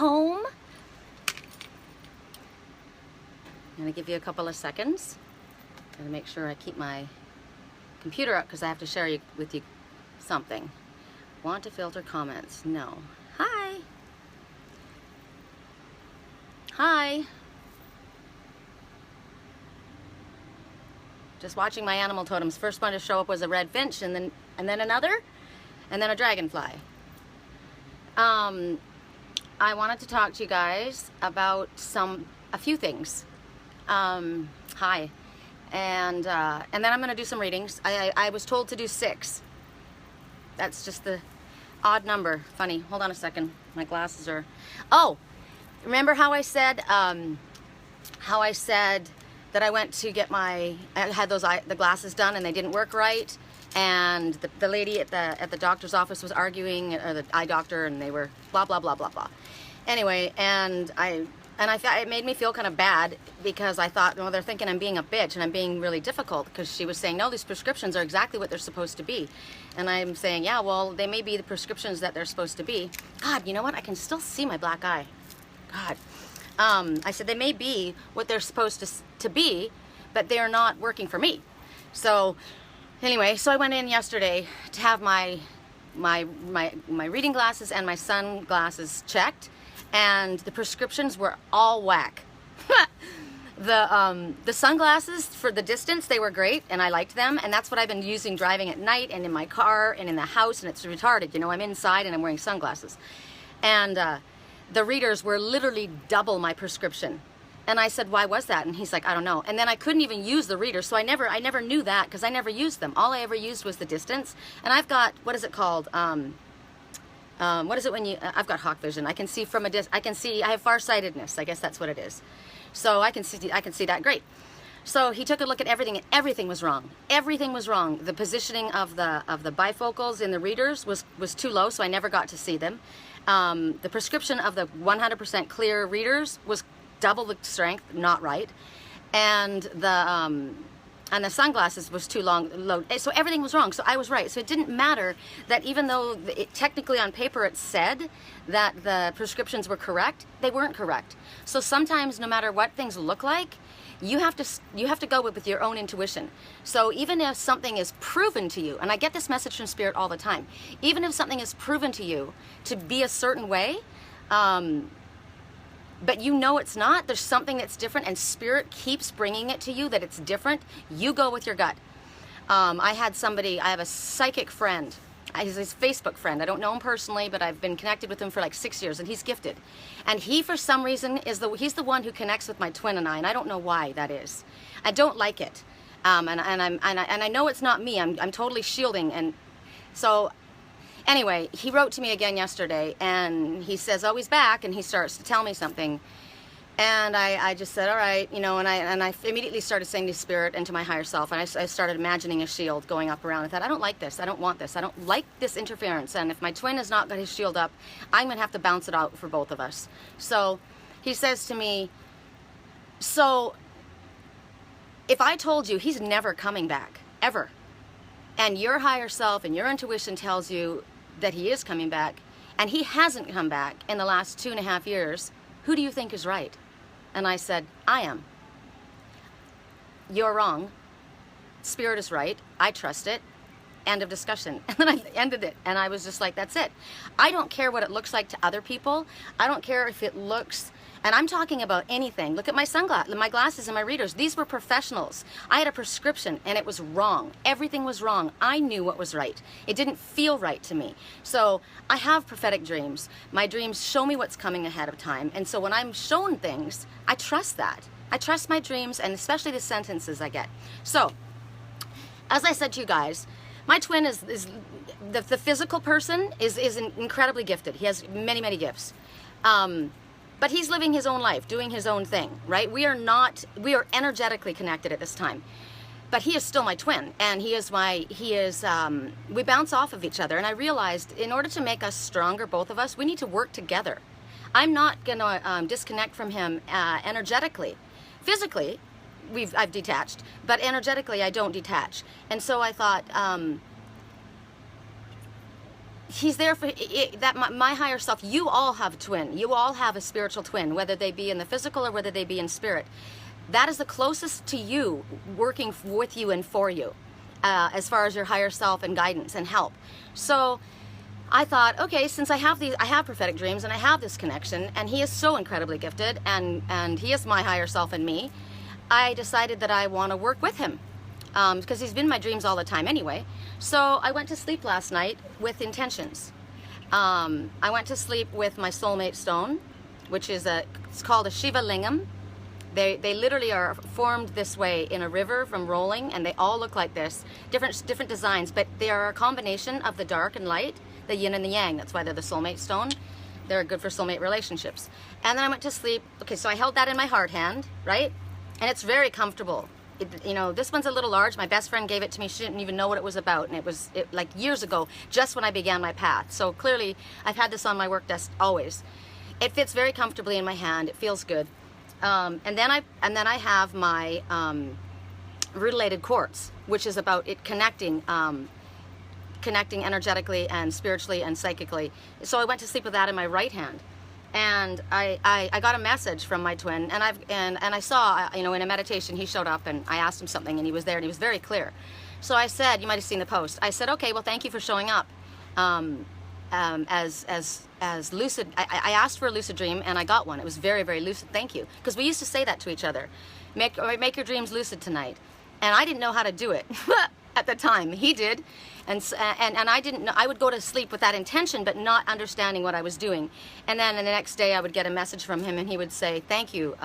home. I'm gonna give you a couple of seconds. Gotta make sure I keep my computer up because I have to share with you something. Want to filter comments? No. Hi. Hi. Just watching my animal totems. First one to show up was a red finch, and then another, and then a dragonfly. I wanted to talk to you guys about a few things. Hi. And then I'm going to do some readings. I was told to do 6. That's just the odd number. Funny. Hold on a second. My glasses are... Oh! Remember how I said that I went to get I had the glasses done and they didn't work right, and the lady at the doctor's office was arguing, or the eye doctor, and they were blah blah blah blah blah. Anyway, and it made me feel kind of bad because I thought, well, they're thinking I'm being a bitch and I'm being really difficult, because she was saying, no, these prescriptions are exactly what they're supposed to be. And I'm saying, yeah, well, they may be the prescriptions that they're supposed to be. God, you know what? I can still see my black eye. God. I said they may be what they're supposed to be, but they're not working for me. So anyway, so I went in yesterday to have my reading glasses and my sunglasses checked, and the prescriptions were all whack. The sunglasses, for the distance, they were great, and I liked them, and that's what I've been using driving at night and in my car and in the house, and it's retarded. You know, I'm inside and I'm wearing sunglasses. And the readers were literally double my prescription. And I said, why was that? And he's like, I don't know. And then I couldn't even use the reader, so I never knew that, because I never used them. All I ever used was the distance. And I've got, what is it called? What is it when you, I've got hawk vision. I can see from a I have farsightedness. I guess that's what it is. So I can see that great. So he took a look at everything, and everything was wrong. Everything was wrong. The positioning of the bifocals in the readers was too low, so I never got to see them. The prescription of the 100% clear readers was double the strength, not right. And the sunglasses was too low. So everything was wrong. So I was right. So it didn't matter that, even though technically on paper it said that the prescriptions were correct, they weren't correct. So sometimes, no matter what things look like, you have to go with your own intuition. So even if something is proven to you, and I get this message from Spirit all the time, even if something is proven to you to be a certain way, but you know it's not, there's something that's different, and Spirit keeps bringing it to you that it's different, you go with your gut. I have a psychic friend. He's his Facebook friend. I don't know him personally, but I've been connected with him for like 6 years, and he's gifted. And he, for some reason, he's the one who connects with my twin and I don't know why that is. I don't like it, and I know it's not me. I'm totally shielding, and so anyway, he wrote to me again yesterday, and he says, oh, he's back, and he starts to tell me something. And I just said, all right, you know, and I immediately started saying to Spirit and to my higher self, and I started imagining a shield going up around. I thought, I don't like this. I don't want this. I don't like this interference. And if my twin has not got his shield up, I'm going to have to bounce it out for both of us. So he says to me, so if I told you he's never coming back, ever, and your higher self and your intuition tells you that he is coming back, and he hasn't come back in the last 2.5 years, who do you think is right? And I said, I am. You're wrong. Spirit is right. I trust it. End of discussion. And then I ended it, and I was just like, that's it. I don't care what it looks like to other people. I don't care if it looks, and I'm talking about anything. Look at my my glasses and my readers. These were professionals. I had a prescription, and it was wrong. Everything was wrong. I knew what was right. It didn't feel right to me. So I have prophetic dreams. My dreams show me what's coming ahead of time. And so when I'm shown things, I trust that. I trust my dreams, and especially the sentences I get. So, as I said to you guys, my twin is the physical person is incredibly gifted. He has many, many gifts. But he's living his own life, doing his own thing, right? We are energetically connected at this time. But he is still my twin, and we bounce off of each other. And I realized, in order to make us stronger, both of us, we need to work together. I'm not gonna disconnect from him energetically. Physically, I've detached, but energetically I don't detach. And so I thought, he's there for that. My higher self, you all have a twin. You all have a spiritual twin, whether they be in the physical or whether they be in spirit. That is the closest to you, working with you and for you, as far as your higher self and guidance and help. So I thought, okay, since I have prophetic dreams and I have this connection, and he is so incredibly gifted, and he is my higher self and me, I decided that I want to work with him, because he's been in my dreams all the time anyway. So I went to sleep last night with intentions. I went to sleep with my soulmate stone, which is it's called a Shiva lingam. They literally are formed this way in a river from rolling, and they all look like this, different designs, but they are a combination of the dark and light, the yin and the yang. That's why they're the soulmate stone. They're good for soulmate relationships. And then I went to sleep. Okay, so I held that in my heart hand, right? And it's very comfortable. You know, this one's a little large. My best friend gave it to me. She didn't even know what it was about, and it was like years ago, just when I began my path. So clearly, I've had this on my work desk always. It fits very comfortably in my hand. It feels good. And then I have my rutilated quartz, which is about it connecting energetically and spiritually and psychically. So I went to sleep with that in my right hand. And I got a message from my twin, and I saw, you know, in a meditation he showed up, and I asked him something, and he was there, and he was very clear. So I said, you might have seen the post. I said, okay, well, thank you for showing up. As lucid, I asked for a lucid dream, and I got one. It was very, very lucid. Thank you, because we used to say that to each other. Make your dreams lucid tonight, and I didn't know how to do it at the time. He did. And I didn't know. I would go to sleep with that intention, but not understanding what I was doing. And then the next day I would get a message from him, and he would say, thank you,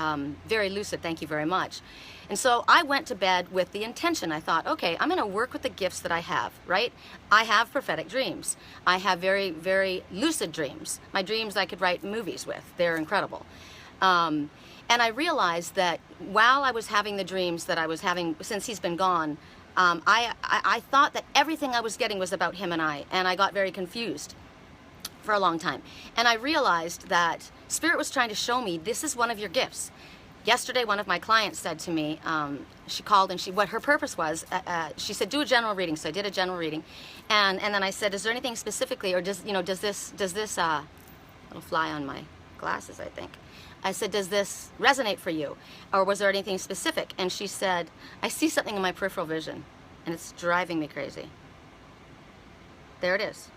very lucid, thank you very much. And so I went to bed with the intention. I thought, okay, I'm going to work with the gifts that I have, right? I have prophetic dreams. I have very, very lucid dreams. My dreams I could write movies with. They're incredible. And I realized that while I was having the dreams that I was having since he's been gone, I thought that everything I was getting was about him and I got very confused for a long time. And I realized that Spirit was trying to show me, this is one of your gifts. Yesterday, one of my clients said to me, she called, and what her purpose was, she said, do a general reading. So I did a general reading. And then I said, is there anything specifically, or does this, it'll fly on my glasses, I think. I said, does this resonate for you? Or was there anything specific? And she said, I see something in my peripheral vision, and it's driving me crazy. There it is.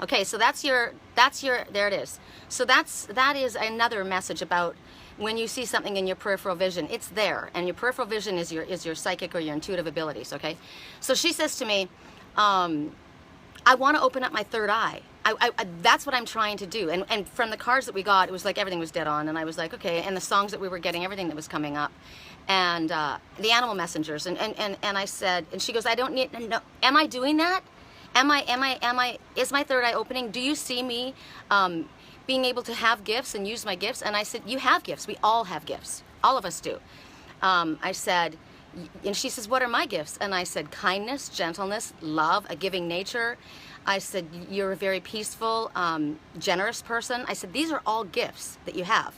Okay, so there it is. So that is another message about when you see something in your peripheral vision, it's there. And your peripheral vision is your psychic or your intuitive abilities, okay? So she says to me, I want to open up my third eye. That's what I'm trying to do. And from the cards that we got, it was like everything was dead on. And I was like, okay. And the songs that we were getting, everything that was coming up. And the animal messengers. And I said, and she goes, I don't need, no, am I doing that? Is my third eye opening? Do you see me being able to have gifts and use my gifts? And I said, you have gifts. We all have gifts. All of us do. I said, and she says, what are my gifts? And I said, kindness, gentleness, love, a giving nature. I said, you're a very peaceful, generous person. I said, these are all gifts that you have.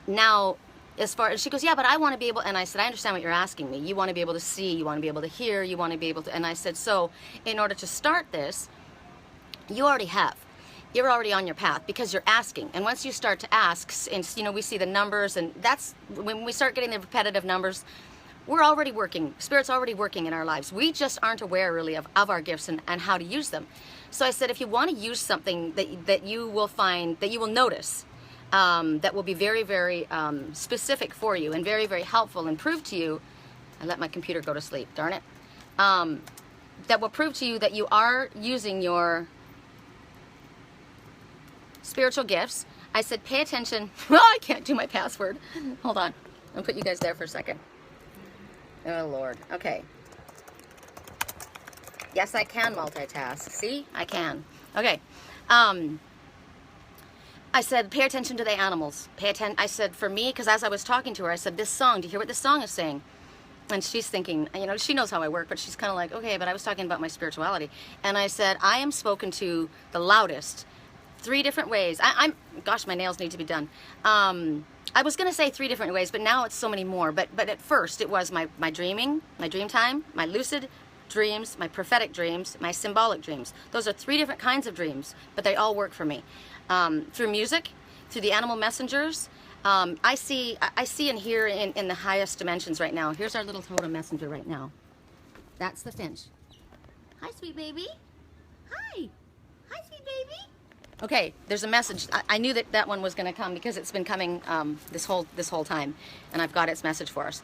Now, as far as she goes, yeah, but I want to be able, and I said, I understand what you're asking me. You want to be able to see, you want to be able to hear, you want to be able to, and I said, so in order to start this, you already have. You're already on your path because you're asking. And once you start to ask, and you know, we see the numbers, and that's when we start getting the repetitive numbers, we're already working. Spirit's already working in our lives. We just aren't aware really of our gifts and how to use them. So I said, if you want to use something that you will find, that you will notice, that will be very, very specific for you and very, very helpful and prove to you, I let my computer go to sleep, darn it, that will prove to you that you are using your spiritual gifts. I said, pay attention. Well, I can't do my password. Hold on. I'll put you guys there for a second. Oh, Lord. Okay. Yes, I can multitask. See? I can. Okay. I said, pay attention to the animals. Pay attention. I said, for me, because as I was talking to her, I said, this song, do you hear what this song is saying? And she's thinking, you know, she knows how I work, but she's kind of like, okay, but I was talking about my spirituality. And I said, I am spoken to the loudest 3 different ways. Gosh, my nails need to be done. I was going to say 3 different ways, but now it's so many more. But at first, it was my dreaming, my dream time, my lucid dreams, my prophetic dreams, my symbolic dreams. Those are 3 different kinds of dreams, but they all work for me. Through music, through the animal messengers. I see and hear in the highest dimensions right now. Here's our little totem messenger right now. That's the finch. Hi, sweet baby. Hi. Hi, sweet baby. Okay, there's a message. I knew that one was going to come because it's been coming this whole time, and I've got its message for us.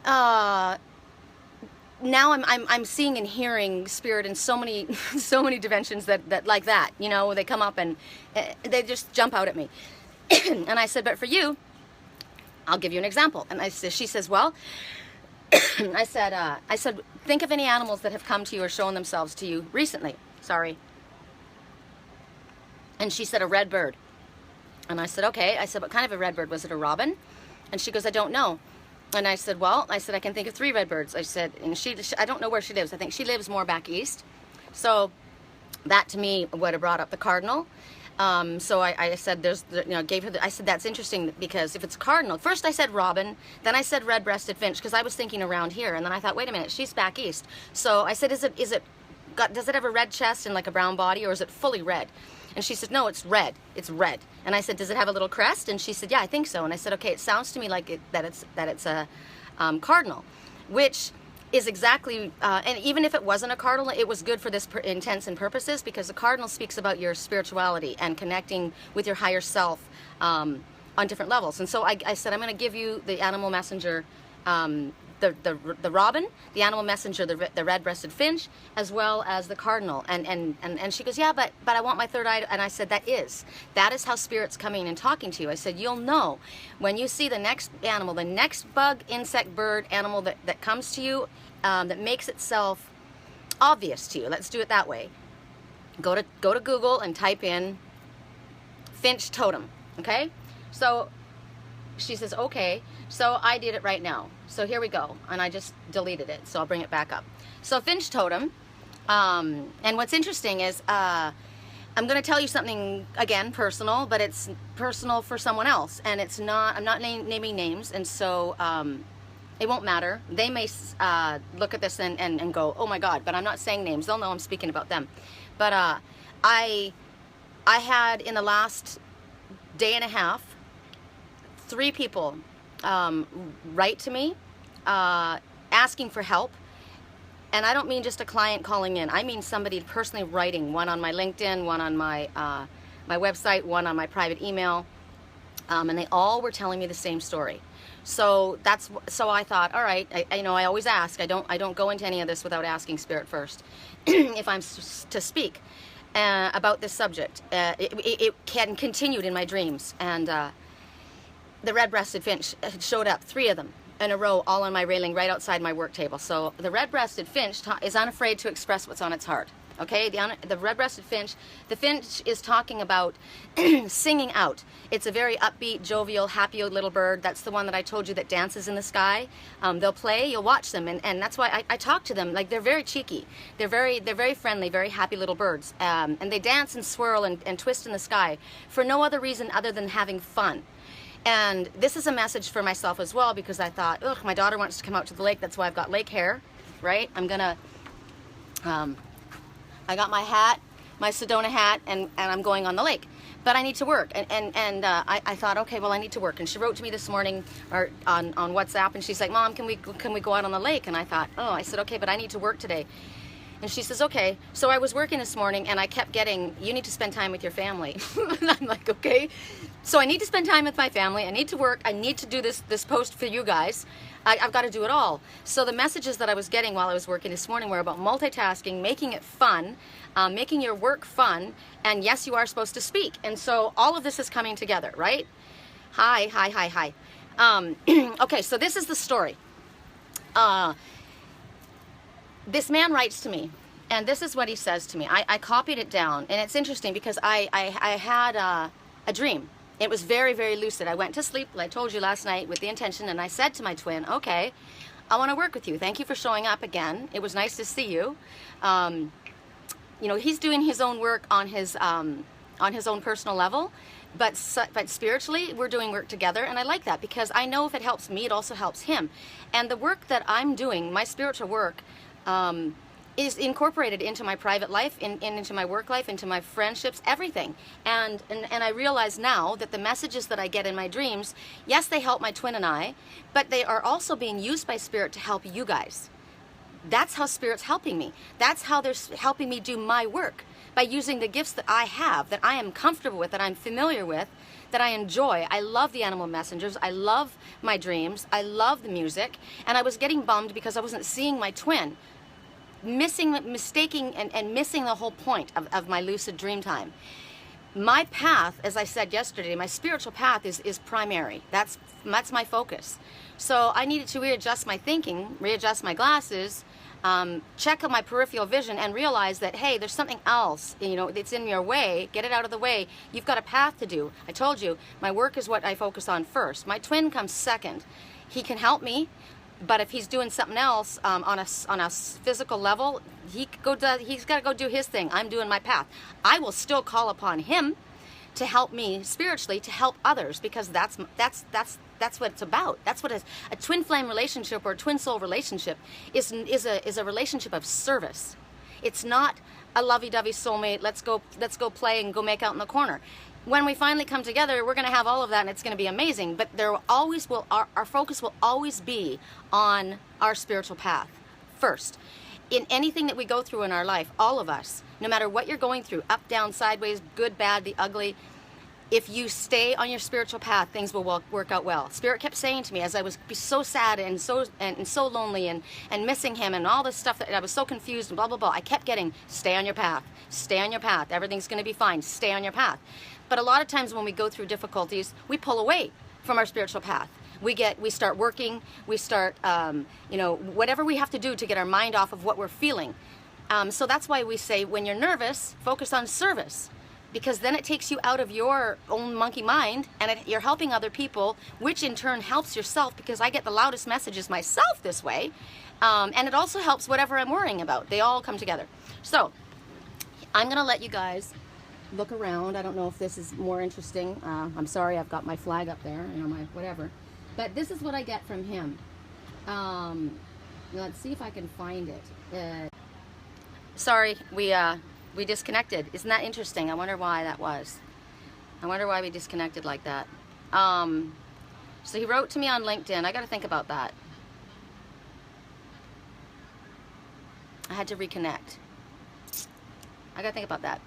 Now I'm seeing and hearing spirit in so many dimensions that like that, you know, they come up and they just jump out at me. And I said, but for you, I'll give you an example. And she says, well, I said, think of any animals that have come to you or shown themselves to you recently. Sorry. And she said, a red bird. And I said, okay. I said, what kind of a red bird? Was it a robin? And she goes, I don't know. And I said, well, I can think of 3 red birds. I said, and I don't know where she lives. I think she lives more back east. So that to me would have brought up the cardinal. So I said, gave her I said, that's interesting because if it's cardinal, first I said robin, then I said red-breasted finch because I was thinking around here. And then I thought, wait a minute, she's back east. So I said, does it have a red chest and like a brown body, or is it fully red? And she said, no, it's red. It's red. And I said, does it have a little crest? And she said, yeah, I think so. And I said, okay, it sounds to me like that it's a cardinal, which is exactly, and even if it wasn't a cardinal, it was good for this intents and purposes, because the cardinal speaks about your spirituality and connecting with your higher self on different levels. And so I said, I'm going to give you the animal messenger, the robin, the animal messenger, the red-breasted finch, as well as the cardinal. And she goes, yeah, but I want my third eye. And I said, that is how spirit's coming and talking to you. I said, you'll know when you see the next animal, the next bug, insect, bird, animal that comes to you, that makes itself obvious to you. Let's do it that way. Go to Google and type in Finch Totem. Okay? So she says, okay. So I did it right now. So here we go. And I just deleted it. So I'll bring it back up. So Finch Totem. And what's interesting is I'm going to tell you something, again, personal, but it's personal for someone else. And it's not, I'm not naming names. And so it won't matter. They may look at this and go, oh my God, but I'm not saying names. They'll know I'm speaking about them. But I had in the last day and a half, 3 people write to me asking for help. And I don't mean just a client calling in. I mean somebody personally writing, one on my LinkedIn, one on my my website, one on my private email. And they all were telling me the same story. So I thought, all right, I always ask. I don't go into any of this without asking Spirit first. If I'm to speak about this subject, it can continued in my dreams. And the red-breasted finch showed up, 3 of them in a row, all on my railing right outside my work table. So the red-breasted finch is unafraid to express what's on its heart. Okay, the red-breasted finch, the finch is talking about singing out. It's a very upbeat, jovial, happy little bird. That's the one that I told you that dances in the sky. They'll play, you'll watch them, and that's why I talk to them. Like, they're very cheeky. They're very friendly, very happy little birds. And they dance and swirl and twist in the sky for no other reason other than having fun. And this is a message for myself as well, because I thought, ugh, my daughter wants to come out to the lake. That's why I've got lake hair, right? I'm gonna, I got my hat, my Sedona hat, and I'm going on the lake. But I need to work, and I thought, okay, well, I need to work. And she wrote to me this morning or on WhatsApp, and she's like, Mom, can we go out on the lake? And I thought, oh, I said, okay, but I need to work today. And she says, okay. So I was working this morning, and I kept getting, you need to spend time with your family. And I'm like, okay. So I need to spend time with my family. I need to work. I need to do this post for you guys. I've got to do it all. So the messages that I was getting while I was working this morning were about multitasking, making it fun, making your work fun, and yes, you are supposed to speak. And so all of this is coming together, right? Hi. Okay, so this is the story. This man writes to me, and this is what he says to me. I copied it down, and it's interesting because I had a dream. It was very, very lucid. I went to sleep, like I told you last night, with the intention, and I said to my twin, okay, I want to work with you. Thank you for showing up again. It was nice to see you. You know, he's doing his own work on his on his own personal level, but spiritually we're doing work together, and I like that because I know if it helps me, it also helps him. And the work that I'm doing, my spiritual work, is incorporated into my private life, into my work life, into my friendships, everything. And I realize now that the messages that I get in my dreams, yes, they help my twin and I, but they are also being used by Spirit to help you guys. That's how Spirit's helping me. That's how they're helping me do my work, by using the gifts that I have, that I am comfortable with, that I'm familiar with, that I enjoy. I love the animal messengers. I love my dreams. I love the music. And I was getting bummed because I wasn't seeing my twin, mistaking and missing the whole point of my lucid dream time. My path, as I said yesterday, my spiritual path is primary. That's my focus. So I needed to readjust my thinking, readjust my glasses, check out my peripheral vision, and realize that, hey, there's something else, you know, it's in your way. Get it out of the way. You've got a path to do. I told you, my work is what I focus on first. My twin comes second. He can help me, but if he's doing something else on a physical level, he's got to go do his thing. I'm doing my path. I will still call upon him to help me spiritually, to help others, because that's what it's about. That's what a twin flame relationship or a twin soul relationship is a relationship of service. It's not a lovey-dovey soulmate, let's go play and go make out in the corner. When we finally come together, we're going to have all of that, and it's going to be amazing. But our focus will always be on our spiritual path first. In anything that we go through in our life, all of us, no matter what you're going through, up, down, sideways, good, bad, the ugly, if you stay on your spiritual path, things will work out well. Spirit kept saying to me, as I was so sad and so lonely and missing him and all this stuff, that I was so confused and blah, blah, blah, I kept getting, stay on your path, stay on your path, everything's going to be fine, stay on your path. But a lot of times when we go through difficulties, we pull away from our spiritual path. We start working, we start, whatever we have to do to get our mind off of what we're feeling. So that's why we say, when you're nervous, focus on service, because then it takes you out of your own monkey mind, and you're helping other people, which in turn helps yourself, because I get the loudest messages myself this way, and it also helps whatever I'm worrying about. They all come together. So I'm going to let you guys look around. I don't know if this is more interesting. I'm sorry, I've got my flag up there, my whatever. But this is what I get from him. Let's see if I can find it. Sorry, we disconnected. Isn't that interesting? I wonder why that was. I wonder why we disconnected like that. So he wrote to me on LinkedIn. I got to think about that. I had to reconnect. I got to think about that.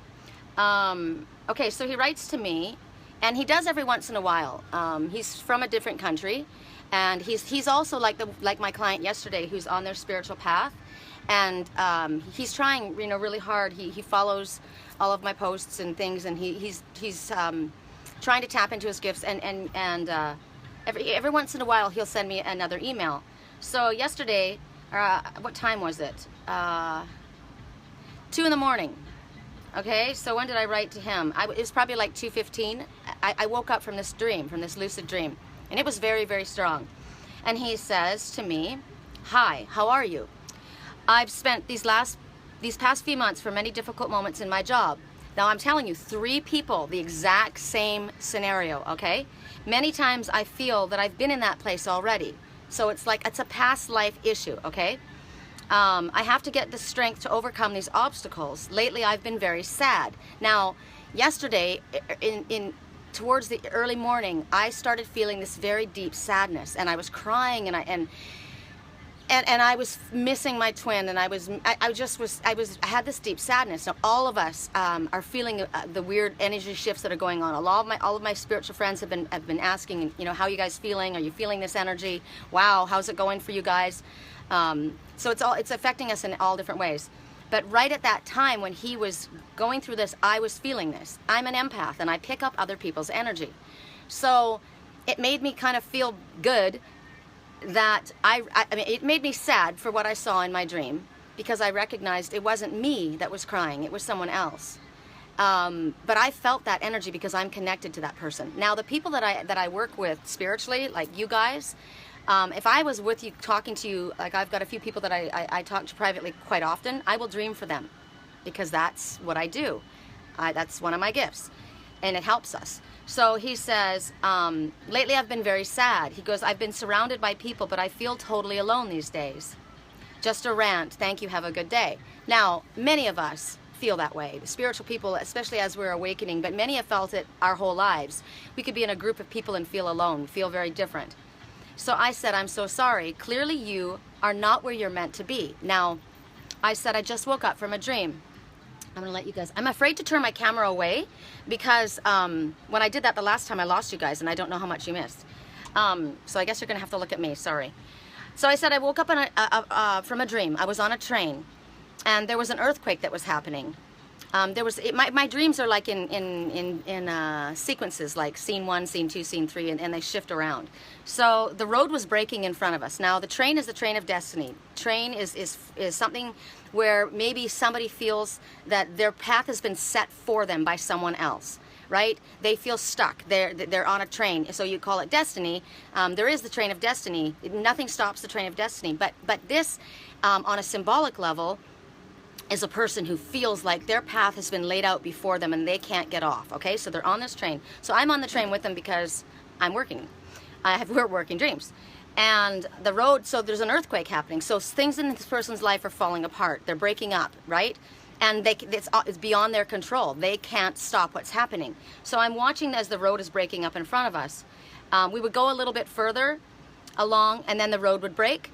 Okay, so he writes to me, and he does every once in a while. He's from a different country, and he's also like my client yesterday, who's on their spiritual path, and he's trying really hard. He follows all of my posts and things, and he's trying to tap into his gifts, and every once in a while he'll send me another email. So yesterday, what time was it? 2 in the morning. Okay, so when did I write to him? It was probably like 2:15. I woke up from this dream, from this lucid dream, and it was very, very strong. And he says to me, "Hi, how are you? I've spent these past few months for many difficult moments in my job." Now I'm telling you, 3 people, the exact same scenario, okay? Many times I feel that I've been in that place already. So it's like, it's a past life issue, okay? I have to get the strength to overcome these obstacles. Lately, I've been very sad. Now, yesterday, towards the early morning, I started feeling this very deep sadness, and I was crying, and I was missing my twin, and I had this deep sadness. Now, all of us are feeling the weird energy shifts that are going on. All of my spiritual friends have been asking, how are you guys feeling? Are you feeling this energy? Wow, how's it going for you guys? So it's affecting us in all different ways. But right at that time when he was going through this, I was feeling this. I'm an empath, and I pick up other people's energy. So it made me kind of feel good that I mean, it made me sad for what I saw in my dream, because I recognized it wasn't me that was crying, it was someone else. But I felt that energy because I'm connected to that person. Now, the people that I work with spiritually, like you guys, if I was with you, talking to you, like I've got a few people that I talk to privately quite often, I will dream for them, because that's what I do. That's one of my gifts. and it helps us. So he says, lately I've been very sad. He goes, I've been surrounded by people, but I feel totally alone these days. Just a rant. Thank you. Have a good day. Now, many of us feel that way. The spiritual people, especially as we're awakening, but many have felt it our whole lives. We could be in a group of people and feel alone, feel very different. So I said, I'm so sorry. Clearly you are not where you're meant to be. Now, I said, I just woke up from a dream. I'm going to let you guys, I'm afraid to turn my camera away because when I did that the last time I lost you guys and I don't know how much you missed. So I guess you're going to have to look at me, sorry. So I said I woke up from a dream. I was on a train and there was an earthquake that was happening. My dreams are like in sequences, like scene 1, scene 2, scene 3, and they shift around. So the road was breaking in front of us. Now the train is the train of destiny. Train is something where maybe somebody feels that their path has been set for them by someone else, right? They feel stuck. They're on a train, so you call it destiny. There is the train of destiny. Nothing stops the train of destiny. But this, on a symbolic level, is a person who feels like their path has been laid out before them and they can't get off, okay? So they're on this train. So I'm on the train with them because I'm working. We're working dreams. And the road, so there's an earthquake happening. So things in this person's life are falling apart. They're breaking up, right? And it's beyond their control. They can't stop what's happening. So I'm watching as the road is breaking up in front of us. We would go a little bit further along and then the road would break.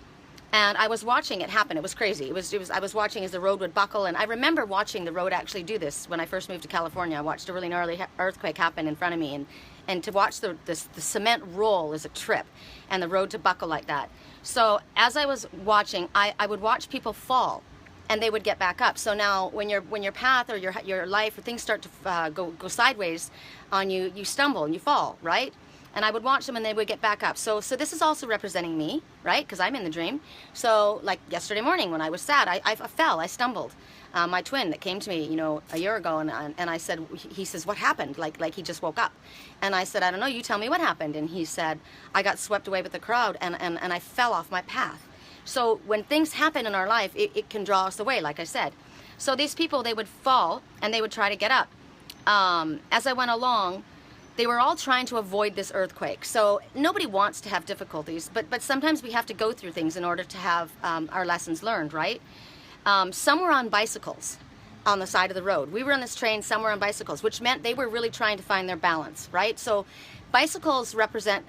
And I was watching it happen. It was crazy. I was watching as the road would buckle, and I remember watching the road actually do this when I first moved to California. I watched a really gnarly earthquake happen in front of me, and to watch the cement roll is a trip, and the road to buckle like that. So as I was watching, I would watch people fall, and they would get back up. So now when your path or your life or things start to go sideways on you, you stumble and you fall, right? And I would watch them and they would get back up. So this is also representing me, right? Because I'm in the dream. So like yesterday morning when I was sad, I fell, I stumbled. My twin that came to me, a year ago, and I said, he says, what happened? Like he just woke up. And I said, I don't know, you tell me what happened. And he said, I got swept away with the crowd and I fell off my path. So when things happen in our life, it can draw us away, like I said. So these people, they would fall and they would try to get up. As I went along, they were all trying to avoid this earthquake. So nobody wants to have difficulties, but sometimes we have to go through things in order to have our lessons learned, right? Some were on bicycles on the side of the road. We were on this train, some were on bicycles, which meant they were really trying to find their balance, right? So bicycles represent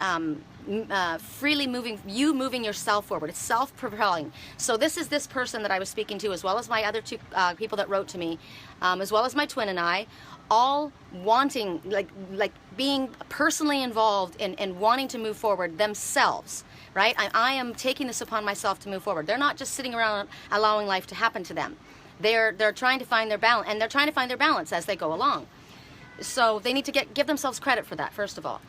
freely moving yourself forward. It's self-propelling. So this is this person that I was speaking to, as well as my other two people that wrote to me, as well as my twin and I, all wanting, like being personally involved in wanting to move forward themselves, right? I am taking this upon myself to move forward. They're not just sitting around allowing life to happen to them. They're trying to find their balance, and they're trying to find their balance as they go along. So they need to give themselves credit for that, first of all.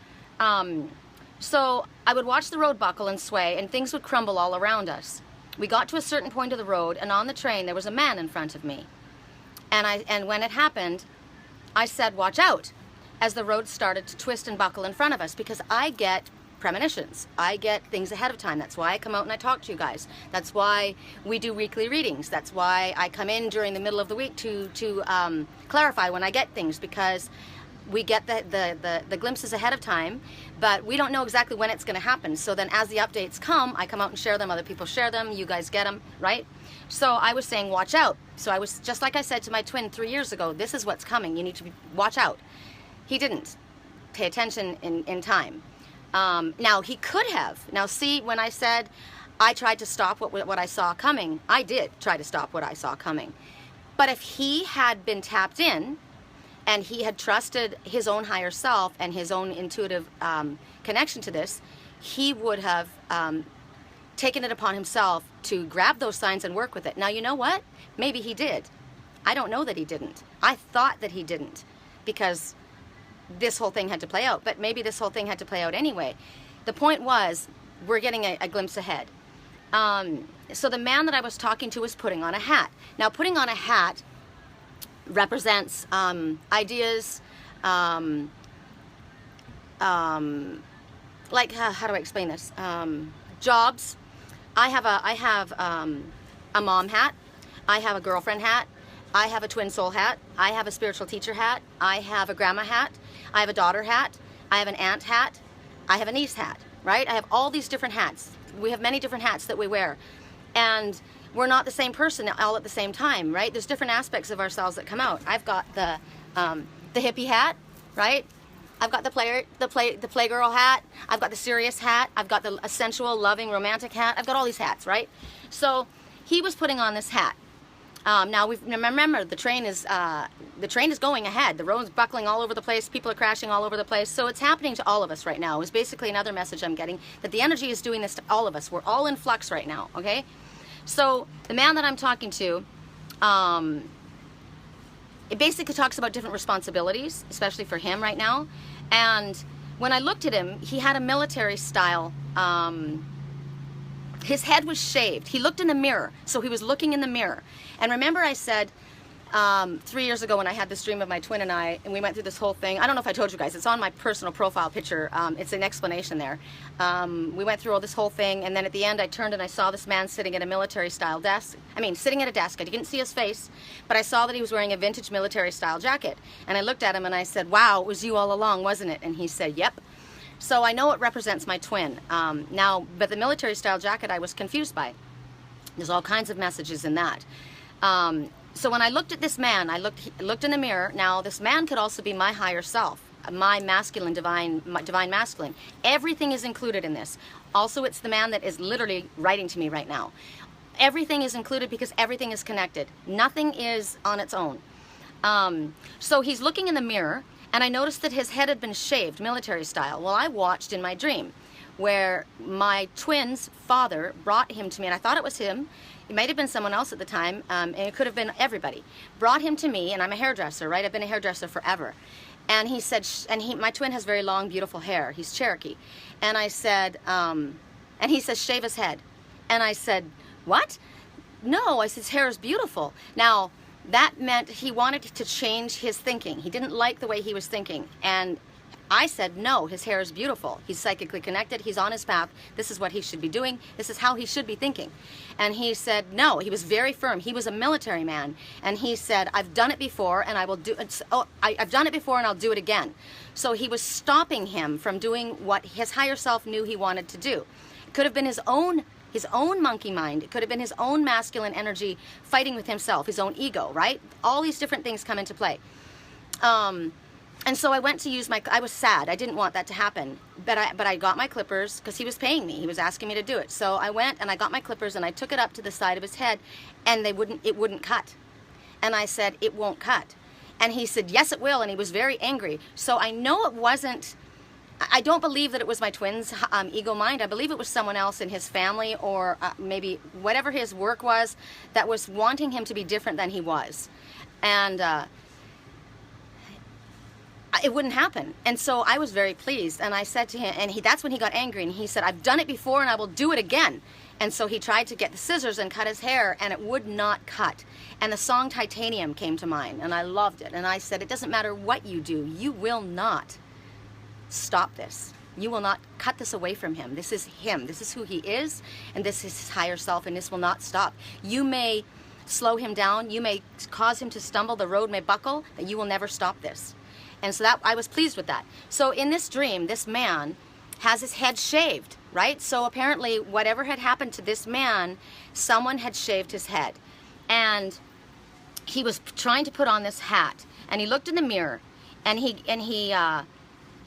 So I would watch the road buckle and sway, and things would crumble all around us. We got to a certain point of the road, and on the train there was a man in front of me. And when it happened, I said, watch out, as the road started to twist and buckle in front of us, because I get premonitions. I get things ahead of time. That's why I come out and I talk to you guys. That's why we do weekly readings. That's why I come in during the middle of the week to clarify when I get things, because we get the glimpses ahead of time, but we don't know exactly when it's going to happen. So then as the updates come, I come out and share them. Other people share them. You guys get them, right? So I was saying, watch out. So I was, just like I said to my twin 3 years ago, this is what's coming. You need to watch out. He didn't pay attention in time. Now, he could have. Now, see, when I said I tried to stop what I saw coming, I did try to stop what I saw coming. But if he had been tapped in, and he had trusted his own higher self and his own intuitive connection to this, he would have taken it upon himself to grab those signs and work with it. Now, you know what? Maybe he did. I don't know that he didn't. I thought that he didn't, because this whole thing had to play out. But maybe this whole thing had to play out anyway. The point was, we're getting a glimpse ahead. So the man that I was talking to was putting on a hat. Now, putting on a hat represents ideas, like how do I explain this? Jobs. I have a mom hat. I have a girlfriend hat. I have a twin soul hat. I have a spiritual teacher hat. I have a grandma hat. I have a daughter hat, I have an aunt hat, I have a niece hat, right? I have all these different hats. We have many different hats that we wear. And we're not the same person all at the same time, right? There's different aspects of ourselves that come out. I've got the hippie hat, right? I've got the playgirl hat. I've got the serious hat. I've got the sensual, loving, romantic hat. I've got all these hats, right? So he was putting on this hat. Now remember the train is going ahead. The road's buckling all over the place. People are crashing all over the place. So it's happening to all of us right now. It's basically another message I'm getting, that the energy is doing this to all of us. We're all in flux right now. Okay. So the man that I'm talking to, it basically talks about different responsibilities, especially for him right now. And when I looked at him, he had a military style. His head was shaved. He looked in the mirror, so he was looking in the mirror. And remember I said 3 years ago when I had this dream of my twin and we went through this whole thing. I don't know if I told you guys. It's on my personal profile picture. It's an explanation there. We went through all this whole thing, and then at the end I turned and I saw this man sitting at a military-style desk. I mean, sitting at a desk. I didn't see his face, but I saw that he was wearing a vintage military-style jacket. And I looked at him and I said, "Wow, it was you all along, wasn't it?" And he said, "Yep." So I know it represents my twin. But the military-style jacket I was confused by. There's all kinds of messages in that. So when I looked at this man, I looked in the mirror. Now, this man could also be my higher self, my masculine, divine masculine. Everything is included in this. Also, it's the man that is literally writing to me right now. Everything is included because everything is connected. Nothing is on its own. So he's looking in the mirror, and I noticed that his head had been shaved, military style. Well, I watched in my dream where my twin's father brought him to me, and I thought it was him. It might have been someone else at the time, and it could have been everybody. Brought him to me, and I'm a hairdresser, right? I've been a hairdresser forever. And he said, my twin has very long, beautiful hair. He's Cherokee. And I said, and he says, "Shave his head." And I said, "What?" "No," I said, "his hair is beautiful." Now, that meant he wanted to change his thinking. He didn't like the way he was thinking. And I said, "No, his hair is beautiful. He's psychically connected. He's on his path. This is what he should be doing. This is how he should be thinking." And he said, no. He was very firm. He was a military man. And he said, "I've done it before, and I will do it. I've done it before, and I'll do it again." So he was stopping him from doing what his higher self knew he wanted to do. It could have been his own monkey mind. It could have been his own masculine energy fighting with himself, his own ego, right? All these different things come into play. And so I went to use I was sad. I didn't want that to happen. But I got my clippers because he was paying me. He was asking me to do it. So I went and I got my clippers and I took it up to the side of his head, and it wouldn't cut. And I said, "It won't cut." And he said, "Yes, it will." And he was very angry. So I know it wasn't, I don't believe that it was my twin's ego mind. I believe it was someone else in his family, or maybe whatever his work was, that was wanting him to be different than he was. And it wouldn't happen. And so I was very pleased, and I said to him, and that's when he got angry, and he said, "I've done it before and I will do it again." And so he tried to get the scissors and cut his hair, and it would not cut. And the song Titanium came to mind, and I loved it. And I said, "It doesn't matter what you do, you will not stop this. You will not cut this away from him. This is him. This is who he is, and this is his higher self, and this will not stop. You may slow him down, you may cause him to stumble, the road may buckle, but you will never stop this." And so that I was pleased with that. So in this dream, this man has his head shaved, right? So apparently whatever had happened to this man, someone had shaved his head. And he was trying to put on this hat, and he looked in the mirror, and he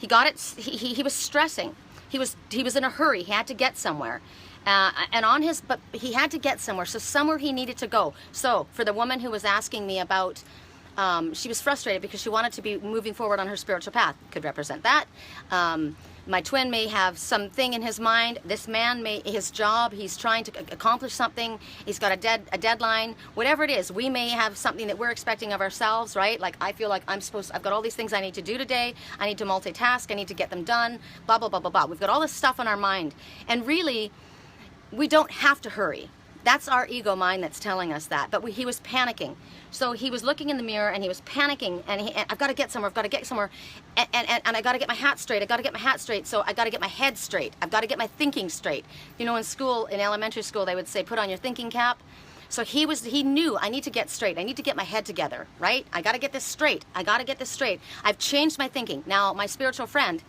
got it. He was stressing. He was in a hurry. He had to get somewhere. But he had to get somewhere. So somewhere he needed to go. So for the woman who was asking me about, she was frustrated because she wanted to be moving forward on her spiritual path. Could represent that. My twin may have something in his mind. This man his job, he's trying to accomplish something. He's got a deadline. Whatever it is, we may have something that we're expecting of ourselves, right? Like, I feel like I've got all these things I need to do today. I need to multitask. I need to get them done. Blah, blah, blah, blah, blah. We've got all this stuff on our mind. And really, we don't have to hurry. That's our ego mind that's telling us that. But he was panicking. So he was looking in the mirror and he was panicking, and I've got to get somewhere, I've got to get somewhere, and I got to get my hat straight, I got to get my hat straight, so I got to get my head straight, I've got to get my thinking straight. You know, in school, in elementary school, they would say, "Put on your thinking cap." So he knew, I need to get straight. I need to get my head together, right? I got to get this straight. I got to get this straight. I've changed my thinking. Now, my spiritual friend,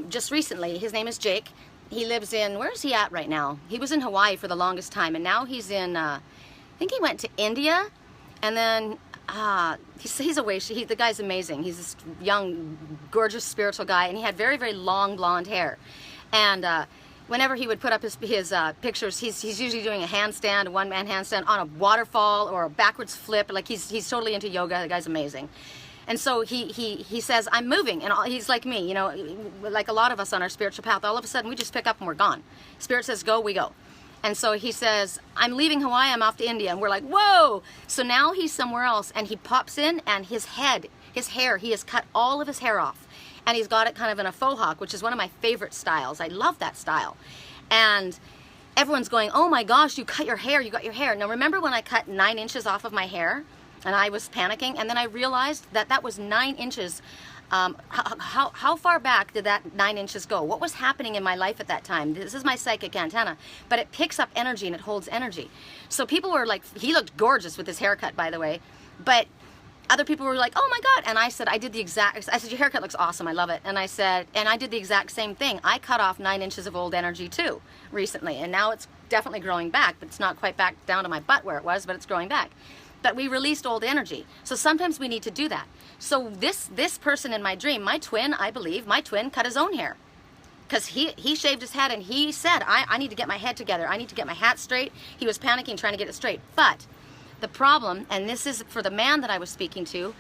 just recently, his name is Jake. He lives in, where is he at right now? He was in Hawaii for the longest time, and now he's in, I think he went to India, and then he's away. The guy's amazing. He's this young, gorgeous spiritual guy, and he had very, very long blonde hair. And whenever he would put up his pictures, he's usually doing a handstand, a one-man handstand on a waterfall or a backwards flip. Like he's totally into yoga. The guy's amazing. And so he says, I'm moving, and he's like me, you know, like a lot of us on our spiritual path. All of a sudden, we just pick up and we're gone. Spirit says, go, we go. And so he says, I'm leaving Hawaii, I'm off to India. And we're like, whoa! So now he's somewhere else, and he pops in, and his hair, he has cut all of his hair off. And he's got it kind of in a faux hawk, which is one of my favorite styles. I love that style. And everyone's going, oh my gosh, you cut your hair, you got your hair. Now remember when I cut 9 inches off of my hair? And I was panicking, and then I realized that that was 9 inches. How far back did that 9 inches go? What was happening in my life at that time? This is my psychic antenna, but it picks up energy and it holds energy. So people were like, he looked gorgeous with his haircut, by the way, but other people were like, oh my God. And I said, I said, your haircut looks awesome, I love it. And I said, and I did the exact same thing. I cut off 9 inches of old energy too, recently, and now it's definitely growing back, but it's not quite back down to my butt where it was, but it's growing back. But we released old energy. So sometimes we need to do that. So this person in my dream, my twin, I believe, my twin cut his own hair. Because he shaved his head, and he said, I need to get my head together. I need to get my hat straight. He was panicking, trying to get it straight. But the problem, and this is for the man that I was speaking to,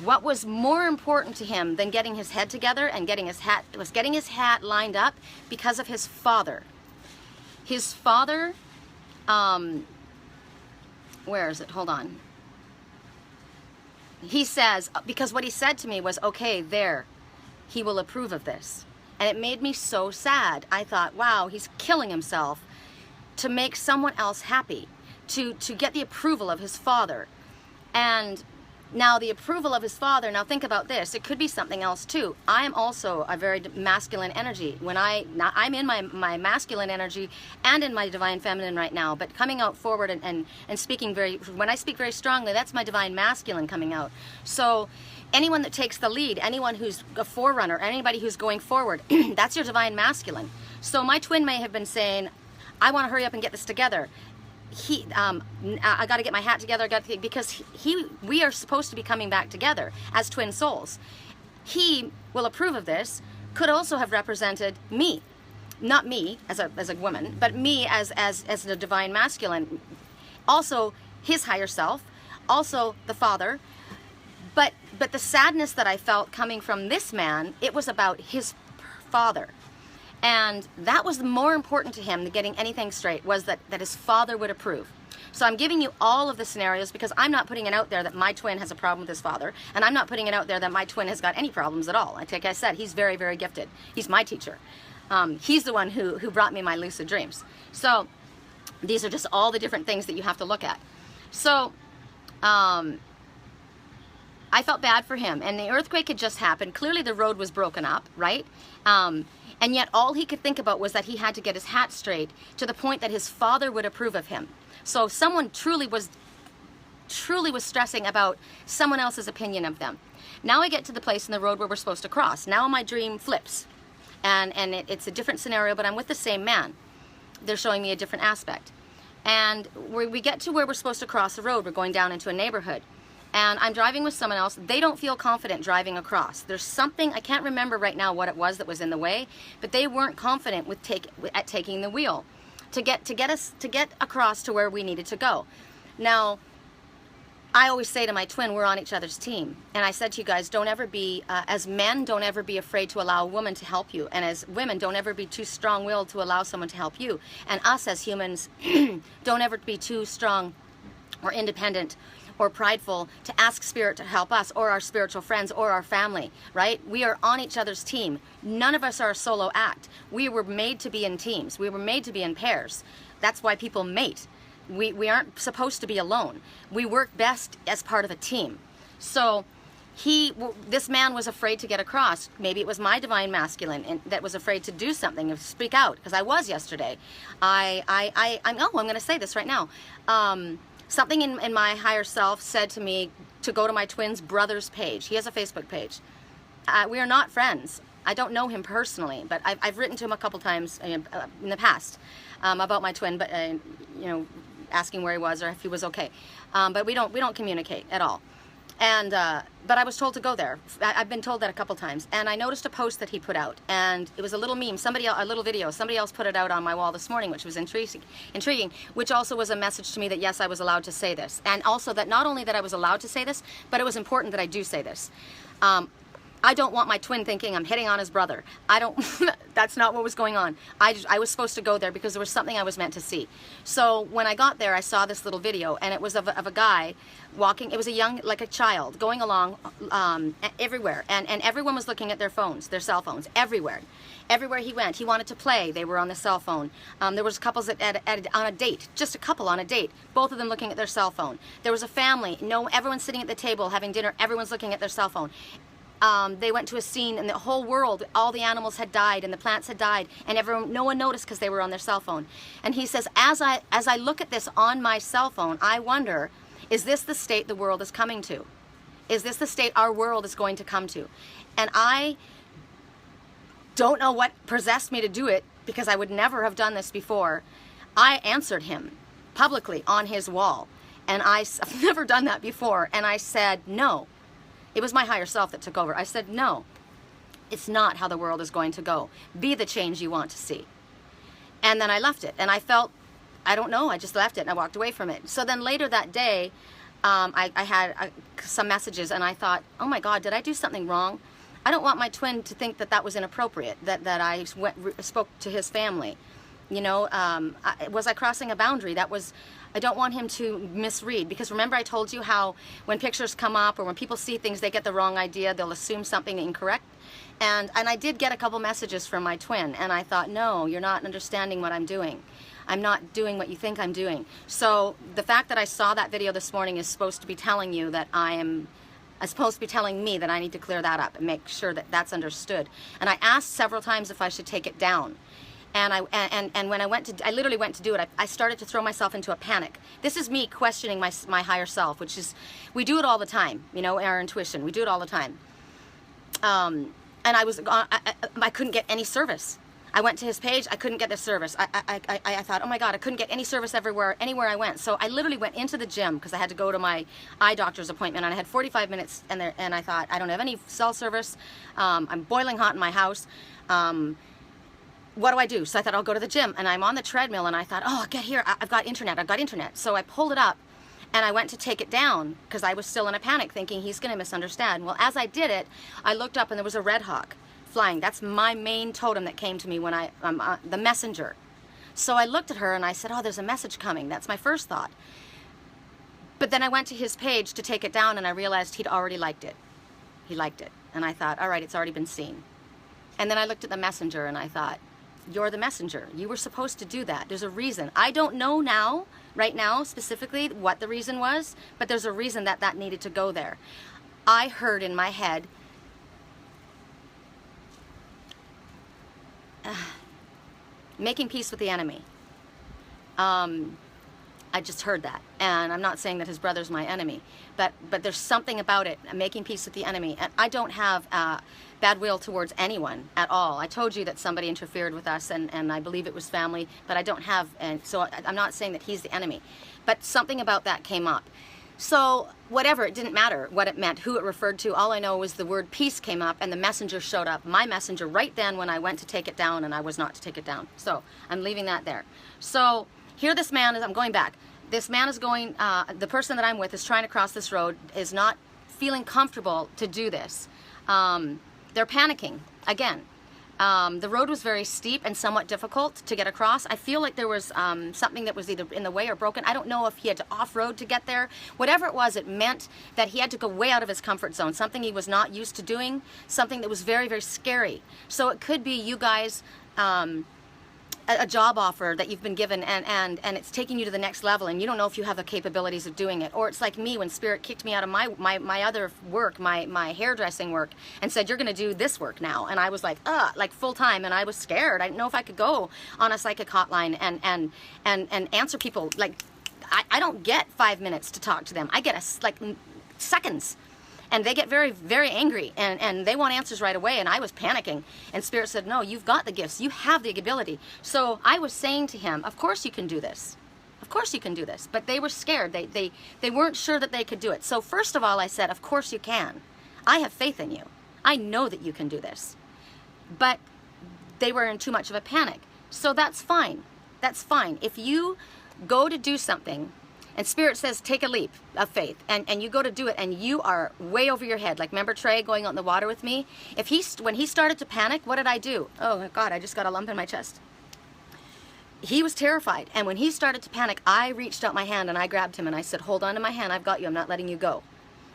what was more important to him than getting his head together and getting his hat, was getting his hat lined up because of his father. His father, where is it? Hold on. He says, because what he said to me was, okay, there, he will approve of this. And it made me so sad. I thought, wow, he's killing himself to make someone else happy, to get the approval of his father. And now the approval of his father, now think about this, it could be something else too. I am also a very masculine energy. When I'm in my masculine energy and in my divine feminine right now, but coming out forward and speaking when I speak very strongly, that's my divine masculine coming out. So anyone that takes the lead, anyone who's a forerunner, anybody who's going forward, that's your divine masculine. So my twin may have been saying, I want to hurry up and get this together. I got to get my hat together, because we are supposed to be coming back together as twin souls. He will approve of this. Could also have represented me, not me as a woman, but me as the divine masculine. Also his higher self, also the father. But the sadness that I felt coming from this man, it was about his father. And that was more important to him than getting anything straight, was that his father would approve. So I'm giving you all of the scenarios because I'm not putting it out there that my twin has a problem with his father, and I'm not putting it out there that my twin has got any problems at all. Like I said, he's very, very gifted. He's my teacher. He's the one who brought me my lucid dreams. So these are just all the different things that you have to look at. So I felt bad for him, and the earthquake had just happened. Clearly the road was broken up, right? And yet all he could think about was that he had to get his hat straight to the point that his father would approve of him. So someone truly was stressing about someone else's opinion of them. Now I get to the place in the road where we're supposed to cross. Now my dream flips. And it's a different scenario, but I'm with the same man. They're showing me a different aspect. And we get to where we're supposed to cross the road. We're going down into a neighborhood. And I'm driving with someone else. They don't feel confident driving across. There's something, I can't remember right now what it was that was in the way, but they weren't confident at taking the wheel to get across to where we needed to go. Now, I always say to my twin, we're on each other's team. And I said to you guys, don't ever be, as men, don't ever be afraid to allow a woman to help you. And as women, don't ever be too strong-willed to allow someone to help you. And us as humans, don't ever be too strong or independent or prideful to ask spirit to help us, or our spiritual friends, or our family, right? We are on each other's team. None of us are a solo act. We were made to be in teams. We were made to be in pairs. That's why people mate. We aren't supposed to be alone. We work best as part of a team. So This man was afraid to get across. Maybe it was my divine masculine that was afraid to do something, to speak out, because I was yesterday. I'm going to say this right now. Something in my higher self said to me to go to my twin's brother's page. He has a Facebook page. We are not friends. I don't know him personally, but I've written to him a couple times in the past about my twin, but you know, asking where he was or if he was okay. But we don't communicate at all. And but I was told to go there. I've been told that a couple times. And I noticed a post that he put out, and it was a little meme, a little video. Somebody else put it out on my wall this morning, which was intriguing, which also was a message to me that yes, I was allowed to say this. And also that not only that I was allowed to say this, but it was important that I do say this. I don't want my twin thinking I'm hitting on his brother. That's not what was going on. I was supposed to go there because there was something I was meant to see. So when I got there, I saw this little video, and it was of a guy walking. It was like a child, going along everywhere. And everyone was looking at their phones, their cell phones, everywhere. Everywhere he went, he wanted to play. They were on the cell phone. There was couples on a date, just a couple on a date, both of them looking at their cell phone. There was a family, everyone's sitting at the table having dinner, everyone's looking at their cell phone. They went to a scene, and the whole world, all the animals had died and the plants had died, and no one noticed because they were on their cell phone. And he says, as I look at this on my cell phone, I wonder, is this the state the world is coming to? Is this the state our world is going to come to? And I don't know what possessed me to do it, because I would never have done this before. I answered him publicly on his wall, and I've never done that before, and I said no. It was my higher self that took over. I said, no, it's not how the world is going to go. Be the change you want to see. And then I left it. And I felt, I don't know, I just left it and I walked away from it. So then later that day, I had some messages, and I thought, oh my God, did I do something wrong? I don't want my twin to think that that was inappropriate, that I spoke to his family. You know, was I crossing a boundary? I don't want him to misread, because remember I told you how when pictures come up or when people see things, they get the wrong idea, they'll assume something incorrect. And I did get a couple messages from my twin, and I thought, no, you're not understanding what I'm doing. I'm not doing what you think I'm doing. So the fact that I saw that video this morning is supposed to be telling you that it's supposed to be telling me that I need to clear that up and make sure that that's understood. And I asked several times if I should take it down. And when I literally went to do it, I started to throw myself into a panic. This is me questioning my higher self, which is, we do it all the time, you know, our intuition, we do it all the time. And I couldn't get any service. I went to his page, I couldn't get the service. I thought, oh my God, I couldn't get any service anywhere I went. So I literally went into the gym, because I had to go to my eye doctor's appointment, and I had 45 minutes, and I thought, I don't have any cell service. I'm boiling hot in my house. What do I do? So I thought, I'll go to the gym, and I'm on the treadmill, and I thought, oh, get here, I've got internet. So I pulled it up, and I went to take it down, because I was still in a panic, thinking he's going to misunderstand. Well, as I did it, I looked up, and there was a red hawk flying. That's my main totem that came to me when the messenger. So I looked at her, and I said, oh, there's a message coming. That's my first thought. But then I went to his page to take it down, and I realized he'd already liked it. He liked it. And I thought, all right, it's already been seen. And then I looked at the messenger, and I thought, you're the messenger. You were supposed to do that. There's a reason. I don't know right now, specifically what the reason was, but there's a reason that needed to go there. I heard in my head, making peace with the enemy. I just heard that, and I'm not saying that his brother's my enemy, but there's something about it, making peace with the enemy. And I don't have bad will towards anyone at all. I told you that somebody interfered with us, and I believe it was family, but I don't have, and so I'm not saying that he's the enemy, but something about that came up. So whatever, it didn't matter what it meant, who it referred to. All I know was the word peace came up, and the messenger showed up, my messenger, right then when I went to take it down, and I was not to take it down. So I'm leaving that there. So here this man is, I'm going back. This man is going, the person that I'm with is trying to cross this road, is not feeling comfortable to do this. They're panicking, again. The road was very steep and somewhat difficult to get across. I feel like there was something that was either in the way or broken. I don't know if he had to off-road to get there. Whatever it was, it meant that he had to go way out of his comfort zone, something he was not used to doing, something that was very, very scary. So it could be you guys a job offer that you've been given, and it's taking you to the next level, and you don't know if you have the capabilities of doing it. Or it's like me when Spirit kicked me out of my other work, my hairdressing work, and said, you're going to do this work now. And I was like full time, and I was scared. I didn't know if I could go on a psychic hotline and answer people. Like, I don't get 5 minutes to talk to them. I get seconds. And they get very, very angry, and they want answers right away, and I was panicking. And Spirit said, no, you've got the gifts. You have the ability. So I was saying to him, of course you can do this. Of course you can do this. But they were scared. They weren't sure that they could do it. So first of all, I said, of course you can. I have faith in you. I know that you can do this. But they were in too much of a panic. So that's fine. That's fine. If you go to do something, and Spirit says, take a leap of faith, and you go to do it, and you are way over your head. Like, remember Trey going out in the water with me? When he started to panic, what did I do? Oh, God, I just got a lump in my chest. He was terrified, and when he started to panic, I reached out my hand, and I grabbed him, and I said, hold on to my hand, I've got you, I'm not letting you go.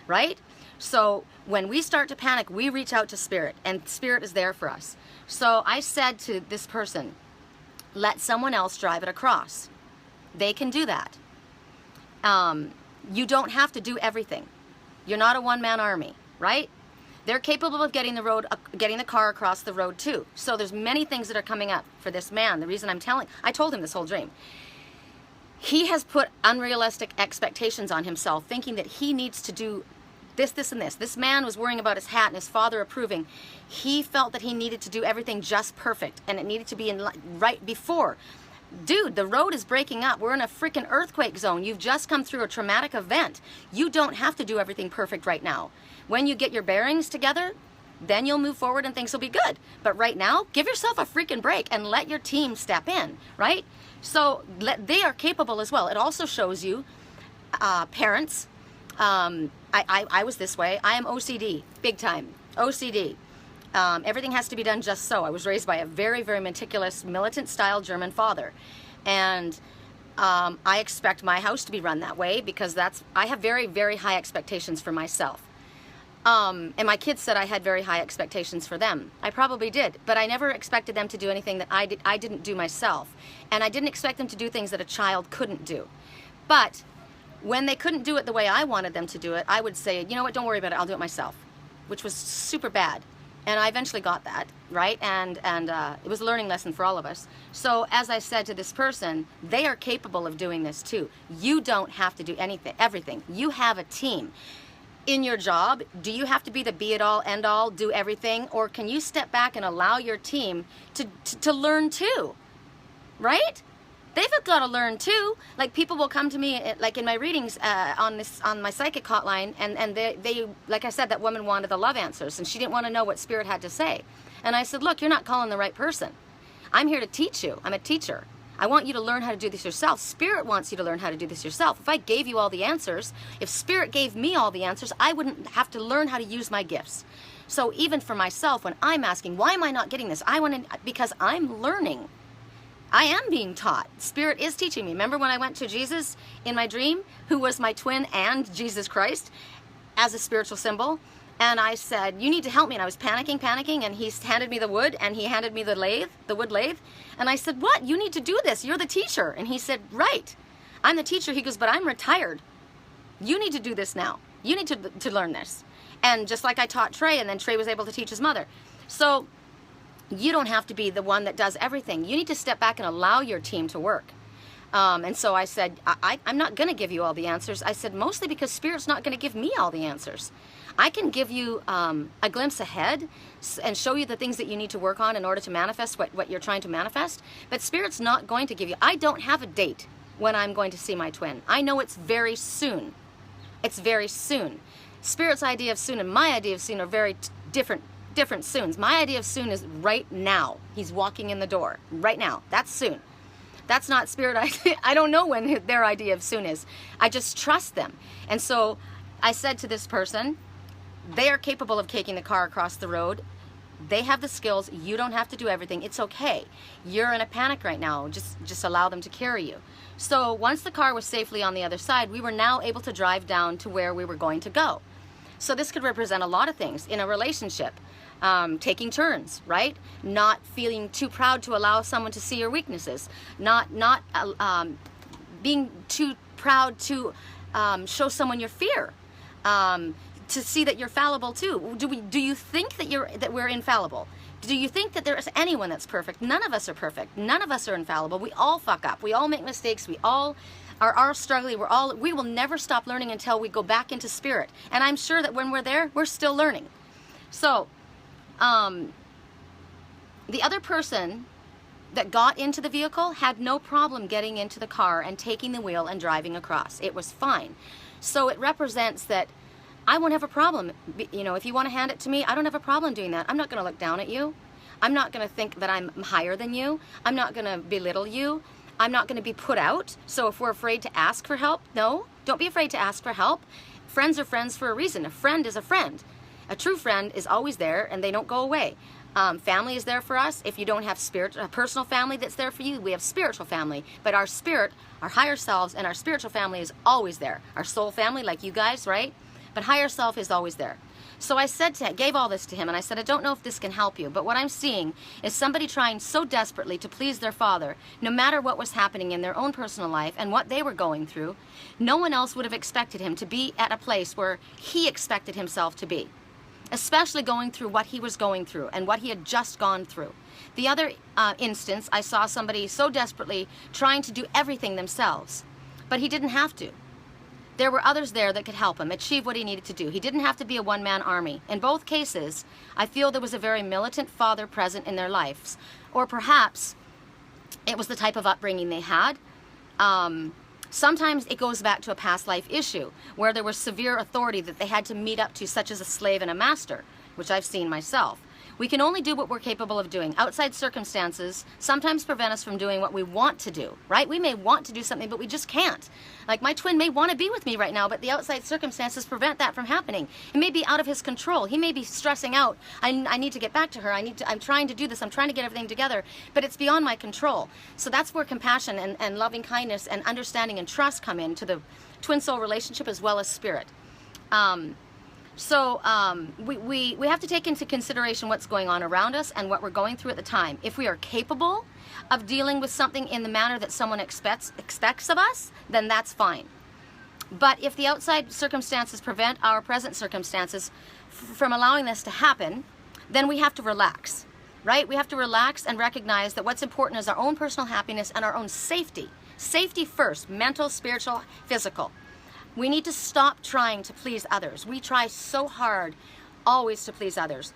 Right? So when we start to panic, we reach out to Spirit, and Spirit is there for us. So I said to this person, let someone else drive it across. They can do that. You don't have to do everything. You're not a one-man army, right? They're capable of getting the car across the road too. So there's many things that are coming up for this man. The reason I told him this whole dream. He has put unrealistic expectations on himself, thinking that he needs to do this, this, and this. This man was worrying about his hat and his father approving. He felt that he needed to do everything just perfect, and it needed to be right before. Dude, the road is breaking up. We're in a freaking earthquake zone. You've just come through a traumatic event. You don't have to do everything perfect right now. When you get your bearings together, then you'll move forward and things will be good. But right now, give yourself a freaking break and let your team step in, right? So they are capable as well. It also shows you, parents, I was this way. I am OCD, big time. OCD. Everything has to be done just so. I was raised by a very, very meticulous, militant-style German father. And I expect my house to be run that way because I have very, very high expectations for myself. And my kids said I had very high expectations for them. I probably did, but I never expected them to do anything that I didn't do myself. And I didn't expect them to do things that a child couldn't do. But when they couldn't do it the way I wanted them to do it, I would say, you know what, don't worry about it, I'll do it myself, which was super bad. And I eventually got that, right? And it was a learning lesson for all of us. So as I said to this person, they are capable of doing this too. You don't have to do everything. You have a team. In your job, do you have to be the be-it-all, end-all, do everything? Or can you step back and allow your team to learn too, right? They've got to learn too. Like, people will come to me, like in my readings on my psychic hotline, and they, like I said, that woman wanted the love answers, and she didn't want to know what Spirit had to say. And I said, look, you're not calling the right person. I'm here to teach you. I'm a teacher. I want you to learn how to do this yourself. Spirit wants you to learn how to do this yourself. If I gave you all the answers, if Spirit gave me all the answers, I wouldn't have to learn how to use my gifts. So even for myself, when I'm asking, why am I not getting this? Because I'm learning. I am being taught. Spirit is teaching me. Remember when I went to Jesus in my dream, who was my twin and Jesus Christ as a spiritual symbol? And I said, you need to help me. And I was panicking, and he handed me the wood, and he handed me the wood lathe. And I said, what? You need to do this. You're the teacher. And he said, right. I'm the teacher. He goes, but I'm retired. You need to do this now. You need to learn this. And just like I taught Trey, and then Trey was able to teach his mother. So you don't have to be the one that does everything. You need to step back and allow your team to work. And so I said, I'm not going to give you all the answers. I said, mostly because Spirit's not going to give me all the answers. I can give you a glimpse ahead and show you the things that you need to work on in order to manifest what you're trying to manifest. But Spirit's not going to give you. I don't have a date when I'm going to see my twin. I know it's very soon. It's very soon. Spirit's idea of soon and my idea of soon are very different soons. My idea of soon is right now. He's walking in the door. Right now. That's soon. That's not Spirit idea. I don't know when their idea of soon is. I just trust them. And so I said to this person, they are capable of taking the car across the road. They have the skills. You don't have to do everything. It's okay. You're in a panic right now. Just allow them to carry you. So once the car was safely on the other side, we were now able to drive down to where we were going to go. So this could represent a lot of things in a relationship. Taking turns, right? Not feeling too proud to allow someone to see your weaknesses. Not being too proud to show someone your fear. To see that you're fallible too. Do you think that we're infallible? Do you think that there is anyone that's perfect? None of us are perfect. None of us are infallible. We all fuck up. We all make mistakes. We all are struggling. We will never stop learning until we go back into spirit. And I'm sure that when we're there, we're still learning. So, the other person that got into the vehicle had no problem getting into the car and taking the wheel and driving across. It was fine. So it represents that I won't have a problem. You know, if you want to hand it to me, I don't have a problem doing that. I'm not going to look down at you. I'm not going to think that I'm higher than you. I'm not going to belittle you. I'm not going to be put out. So if we're afraid to ask for help, no, don't be afraid to ask for help. Friends are friends for a reason. A friend is a friend. A true friend is always there and they don't go away. Family is there for us. If you don't have a personal family that's there for you, we have spiritual family. But our spirit, our higher selves, and our spiritual family is always there. Our soul family, like you guys, right? But higher self is always there. So I gave all this to him, and I said, I don't know if this can help you, but what I'm seeing is somebody trying so desperately to please their father, no matter what was happening in their own personal life and what they were going through. No one else would have expected him to be at a place where he expected himself to be, especially going through what he was going through and what he had just gone through. The other instance, I saw somebody so desperately trying to do everything themselves, but he didn't have to. There were others there that could help him achieve what he needed to do. He didn't have to be a one-man army. In both cases, I feel there was a very militant father present in their lives. Or perhaps it was the type of upbringing they had. Sometimes it goes back to a past life issue where there was severe authority that they had to meet up to, such as a slave and a master, which I've seen myself. We can only do what we're capable of doing. Outside circumstances sometimes prevent us from doing what we want to do, right? We may want to do something, but we just can't. Like my twin may want to be with me right now, but the outside circumstances prevent that from happening. It may be out of his control. He may be stressing out. I need to get back to her. I'm trying to do this. I'm trying to get everything together, but it's beyond my control. So that's where compassion and loving kindness and understanding and trust come into the twin soul relationship as well as spirit. We have to take into consideration what's going on around us and what we're going through at the time. If we are capable of dealing with something in the manner that someone expects of us, then that's fine. But if the outside circumstances prevent our present circumstances from allowing this to happen, then we have to relax, right? We have to relax and recognize that what's important is our own personal happiness and our own safety. Safety first, mental, spiritual, physical. We need to stop trying to please others. We try so hard always to please others.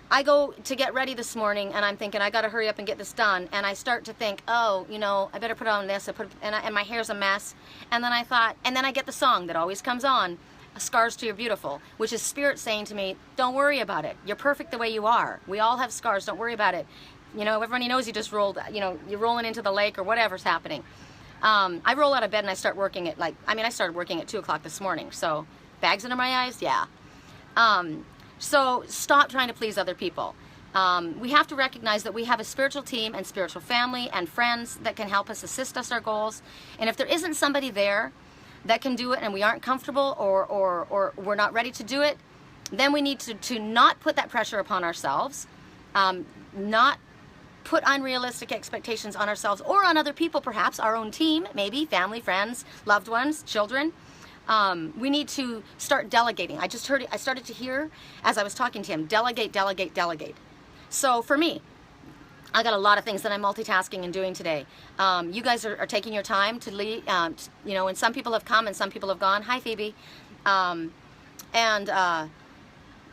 I go to get ready this morning and I'm thinking I got to hurry up and get this done, and I start to think, oh, you know, I better put on this, and my hair's a mess. And then I get the song that always comes on, Scars to Your Beautiful, which is spirit saying to me, don't worry about it. You're perfect the way you are. We all have scars. Don't worry about it. You know, everybody knows you just rolled, you know, you're rolling into the lake or whatever's happening. I roll out of bed and I start working at I started working at 2 o'clock this morning. So bags under my eyes, yeah. So stop trying to please other people. We have to recognize that we have a spiritual team and spiritual family and friends that can help us assist us our goals. And if there isn't somebody there that can do it and we aren't comfortable or we're not ready to do it, then we need to not put that pressure upon ourselves, not put unrealistic expectations on ourselves or on other people, perhaps our own team, maybe family, friends, loved ones, children. We need to start delegating. I started to hear as I was talking to him, delegate, delegate, delegate. So for me, I got a lot of things that I'm multitasking and doing today. You guys are taking your time to lead, you know, and some people have come and some people have gone. Hi, Phoebe.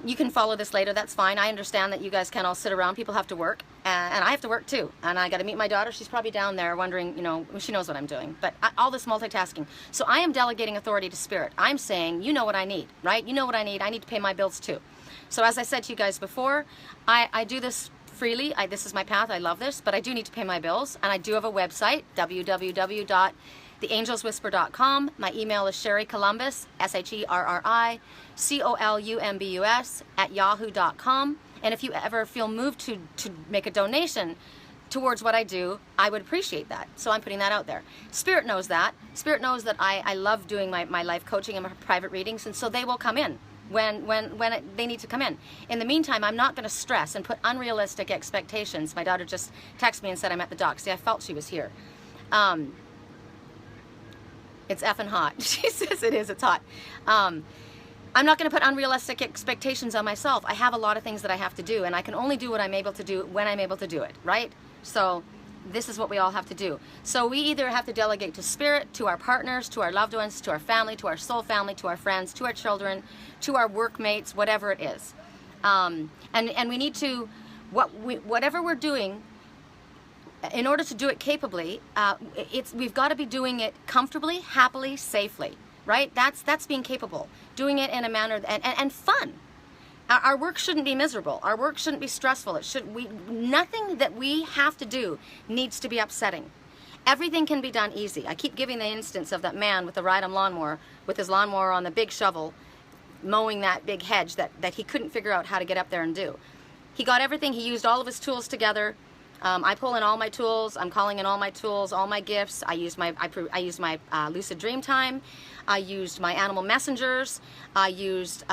You can follow this later, that's fine. I understand that you guys can't all sit around. People have to work, and I have to work too. And I got to meet my daughter. She's probably down there wondering, you know, she knows what I'm doing. But all this multitasking. So I am delegating authority to spirit. I'm saying, you know what I need, right? You know what I need. I need to pay my bills too. So as I said to you guys before, I do this freely. This is my path. I love this, but I do need to pay my bills. And I do have a website, www.theangelswhisper.com. My email is sherrycolumbus, SHERRICOLUMBUS @yahoo.com. And if you ever feel moved to make a donation towards what I do, I would appreciate that. So I'm putting that out there. Spirit knows that. Spirit knows that I love doing my life coaching and my private readings, and so they will come in. they need to come in. In the meantime, I'm not going to stress and put unrealistic expectations. My daughter just texted me and said I'm at the dock. See, I felt she was here. It's effing hot. She says it is. It's hot. I'm not going to put unrealistic expectations on myself. I have a lot of things that I have to do, and I can only do what I'm able to do when I'm able to do it, right? So this is what we all have to do. So we either have to delegate to spirit, to our partners, to our loved ones, to our family, to our soul family, to our friends, to our children, to our workmates, whatever it is. And we need to, whatever we're doing, in order to do it capably, we've got to be doing it comfortably, happily, safely, right? That's being capable. Doing it in a manner and fun. Our work shouldn't be miserable. Our work shouldn't be stressful. Nothing that we have to do needs to be upsetting. Everything can be done easy. I keep giving the instance of that man with the ride-on lawnmower, with his lawnmower on the big shovel, mowing that big hedge that he couldn't figure out how to get up there and do. He got everything. He used all of his tools together. I pull in all my tools. I'm calling in all my tools, all my gifts. I used my lucid dream time. I used my animal messengers. I used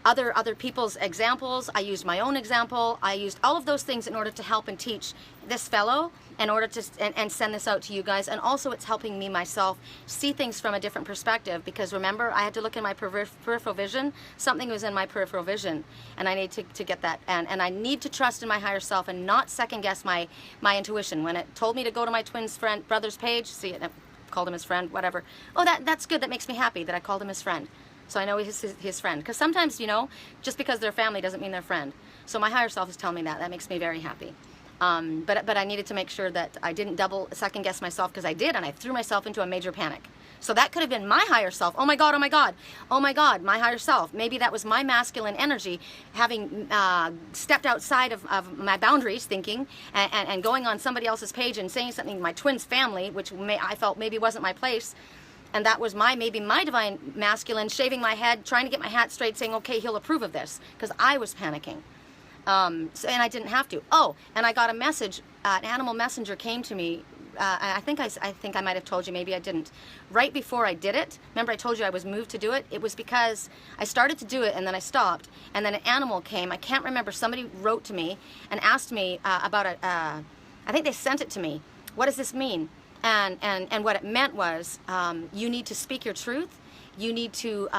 other people's examples. I used my own example. I used all of those things in order to help and teach this fellow, in order to and send this out to you guys. And also it's helping me myself see things from a different perspective, because remember, I had to look in my peripheral vision. Something was in my peripheral vision, and I need to get that. And I need to trust in my higher self and not second guess my intuition. When it told me to go to my twin's brother's page, see it, I called him his friend, whatever. Oh, that's good. That makes me happy that I called him his friend. So I know he's his friend. Because sometimes, you know, just because they're family doesn't mean they're friend. So my higher self is telling me that. That makes me very happy. But I needed to make sure that I didn't double second guess myself, because I did, and I threw myself into a major panic. So that could have been my higher self. Oh my God, oh my God, oh my God, my higher self. Maybe that was my masculine energy having stepped outside of my boundaries, thinking, and going on somebody else's page and saying something to my twin's family, which I felt maybe wasn't my place. And that was maybe my divine masculine shaving my head, trying to get my hat straight, saying, okay, he'll approve of this, because I was panicking. And I didn't have to. Oh, and I got a message. An animal messenger came to me. I think I might have told you, maybe I didn't. Right before I did it, remember I told you I was moved to do it? It was because I started to do it and then I stopped, and then an animal came. I can't remember. Somebody wrote to me and asked me about it. I think they sent it to me. What does this mean? And what it meant was, you need to speak your truth. You need to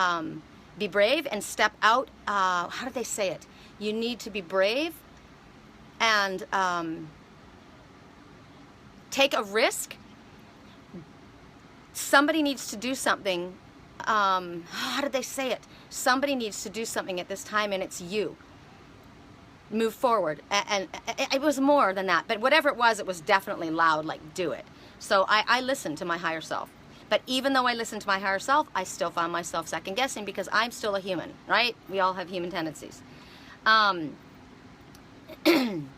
be brave and step out. How did they say it? You need to be brave and take a risk. Somebody needs to do something. How did they say it? Somebody needs to do something at this time, and it's you. Move forward. And it was more than that, but whatever it was definitely loud, like do it. So I listened to my higher self. But even though I listened to my higher self, I still found myself second guessing, because I'm still a human, right? We all have human tendencies. And then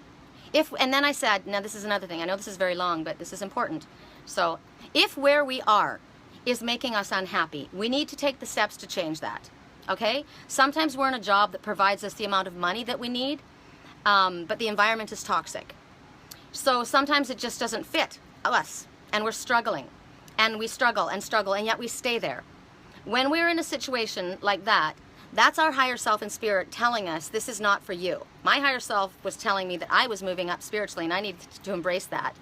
I said, now this is another thing. I know this is very long, but this is important. So if where we are is making us unhappy, we need to take the steps to change that. Okay? Sometimes we're in a job that provides us the amount of money that we need, but the environment is toxic. So sometimes it just doesn't fit us, and we're struggling, and we struggle and struggle, and yet we stay there. When we're in a situation like that, that's our higher self and spirit telling us this is not for you. My higher self was telling me that I was moving up spiritually, and I needed to embrace that.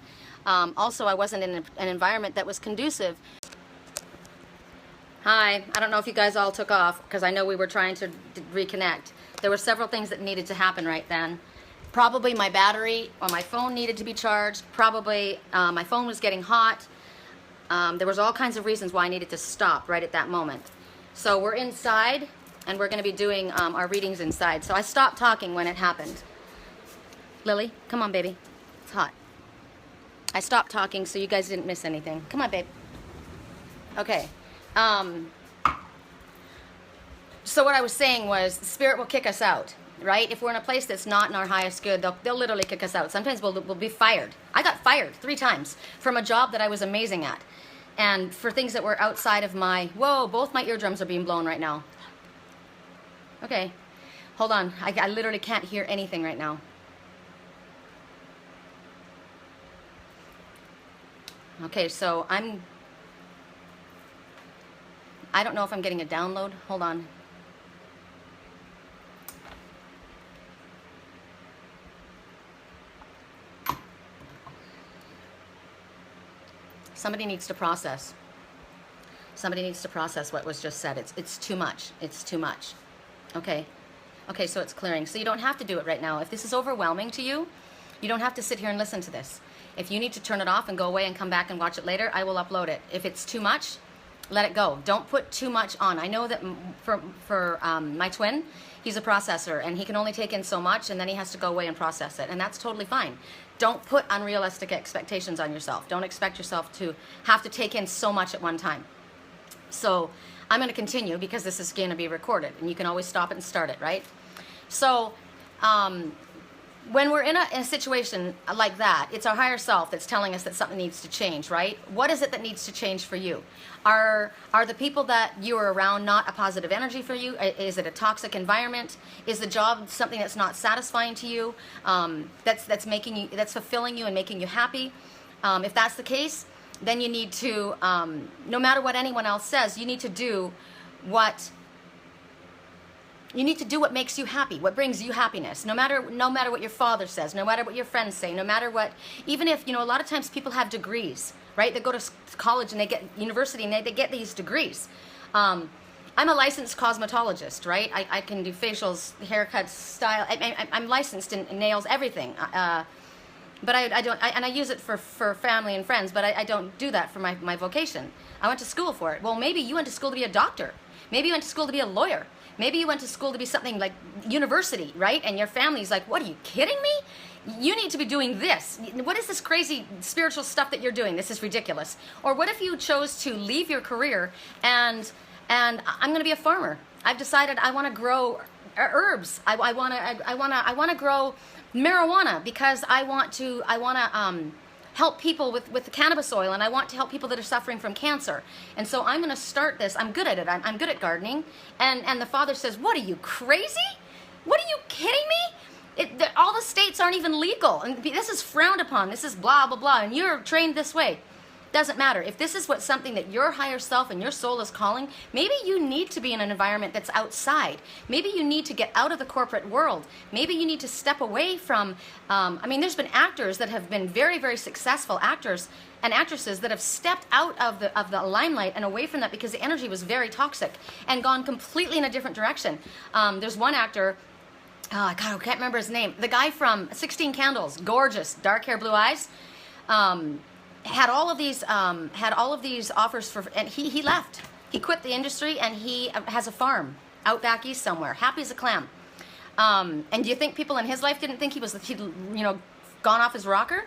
Also, I wasn't in an environment that was conducive. Hi, I don't know if you guys all took off, because I know we were trying to reconnect. There were several things that needed to happen right then. Probably my battery or my phone needed to be charged. Probably my phone was getting hot. There was all kinds of reasons why I needed to stop right at that moment. So we're inside, and we're going to be doing our readings inside. So I stopped talking when it happened. Lily, come on, baby. It's hot. I stopped talking so you guys didn't miss anything. Come on, babe. Okay. So what I was saying was, the spirit will kick us out, right? If we're in a place that's not in our highest good, they'll literally kick us out. Sometimes we'll be fired. I got fired 3 times from a job that I was amazing at, and for things that were outside of my, whoa, both my eardrums are being blown right now. Okay, hold on. I literally can't hear anything right now. Okay, so I don't know if I'm getting a download. Hold on. Somebody needs to process. Somebody needs to process what was just said. It's too much. It's too much. Okay. Okay, so it's clearing. So you don't have to do it right now. If this is overwhelming to you, you don't have to sit here and listen to this. If you need to turn it off and go away and come back and watch it later, I will upload it. If it's too much, let it go. Don't put too much on. I know that for my twin, he's a processor, and he can only take in so much, and then he has to go away and process it, and that's totally fine. Don't put unrealistic expectations on yourself. Don't expect yourself to have to take in so much at one time. So I'm going to continue because this is going to be recorded, and you can always stop it and start it, right? So when we're in a situation like that, it's our higher self that's telling us that something needs to change, right? What is it that needs to change for you? Are the people that you are around not a positive energy for you? Is it a toxic environment? Is the job something that's not satisfying to you? That's fulfilling you and making you happy? If that's the case, then you need to, no matter what anyone else says, you need to do what makes you happy, what brings you happiness. No matter what your father says, no matter what your friends say, no matter what, even if, a lot of times people have degrees, right? They go to college and they get university and they get these degrees. I'm a licensed cosmetologist, right? I can do facials, haircuts, style. I'm licensed in nails, everything. But I don't, and I use it for family and friends, but I don't do that for my vocation. I went to school for it. Well, maybe you went to school to be a doctor. Maybe you went to school to be a lawyer. Maybe you went to school to be something like university, right? And your family's like, what, are you kidding me? You need to be doing this. What is this crazy spiritual stuff that you're doing? This is ridiculous. Or what if you chose to leave your career and I'm going to be a farmer. I've decided I want to grow herbs. I want to grow marijuana because I want to help people with the cannabis oil, and I want to help people that are suffering from cancer. And so I'm going to start this. I'm good at it. I'm good at gardening. And the father says, what, are you crazy? What, are you kidding me? All the states aren't even legal. And this is frowned upon. This is blah, blah, blah. And you're trained this way. Doesn't matter. If this is something that your higher self and your soul is calling, maybe you need to be in an environment that's outside. Maybe you need to get out of the corporate world. Maybe you need to step away from, there's been actors that have been very, very successful actors and actresses that have stepped out of the limelight and away from that because the energy was very toxic and gone completely in a different direction. There's one actor, I can't remember his name. The guy from 16 Candles, gorgeous, dark hair, blue eyes. Had all of these offers for, and he left. He quit the industry, and he has a farm out back east somewhere, happy as a clam. And do you think people in his life didn't think he'd gone off his rocker?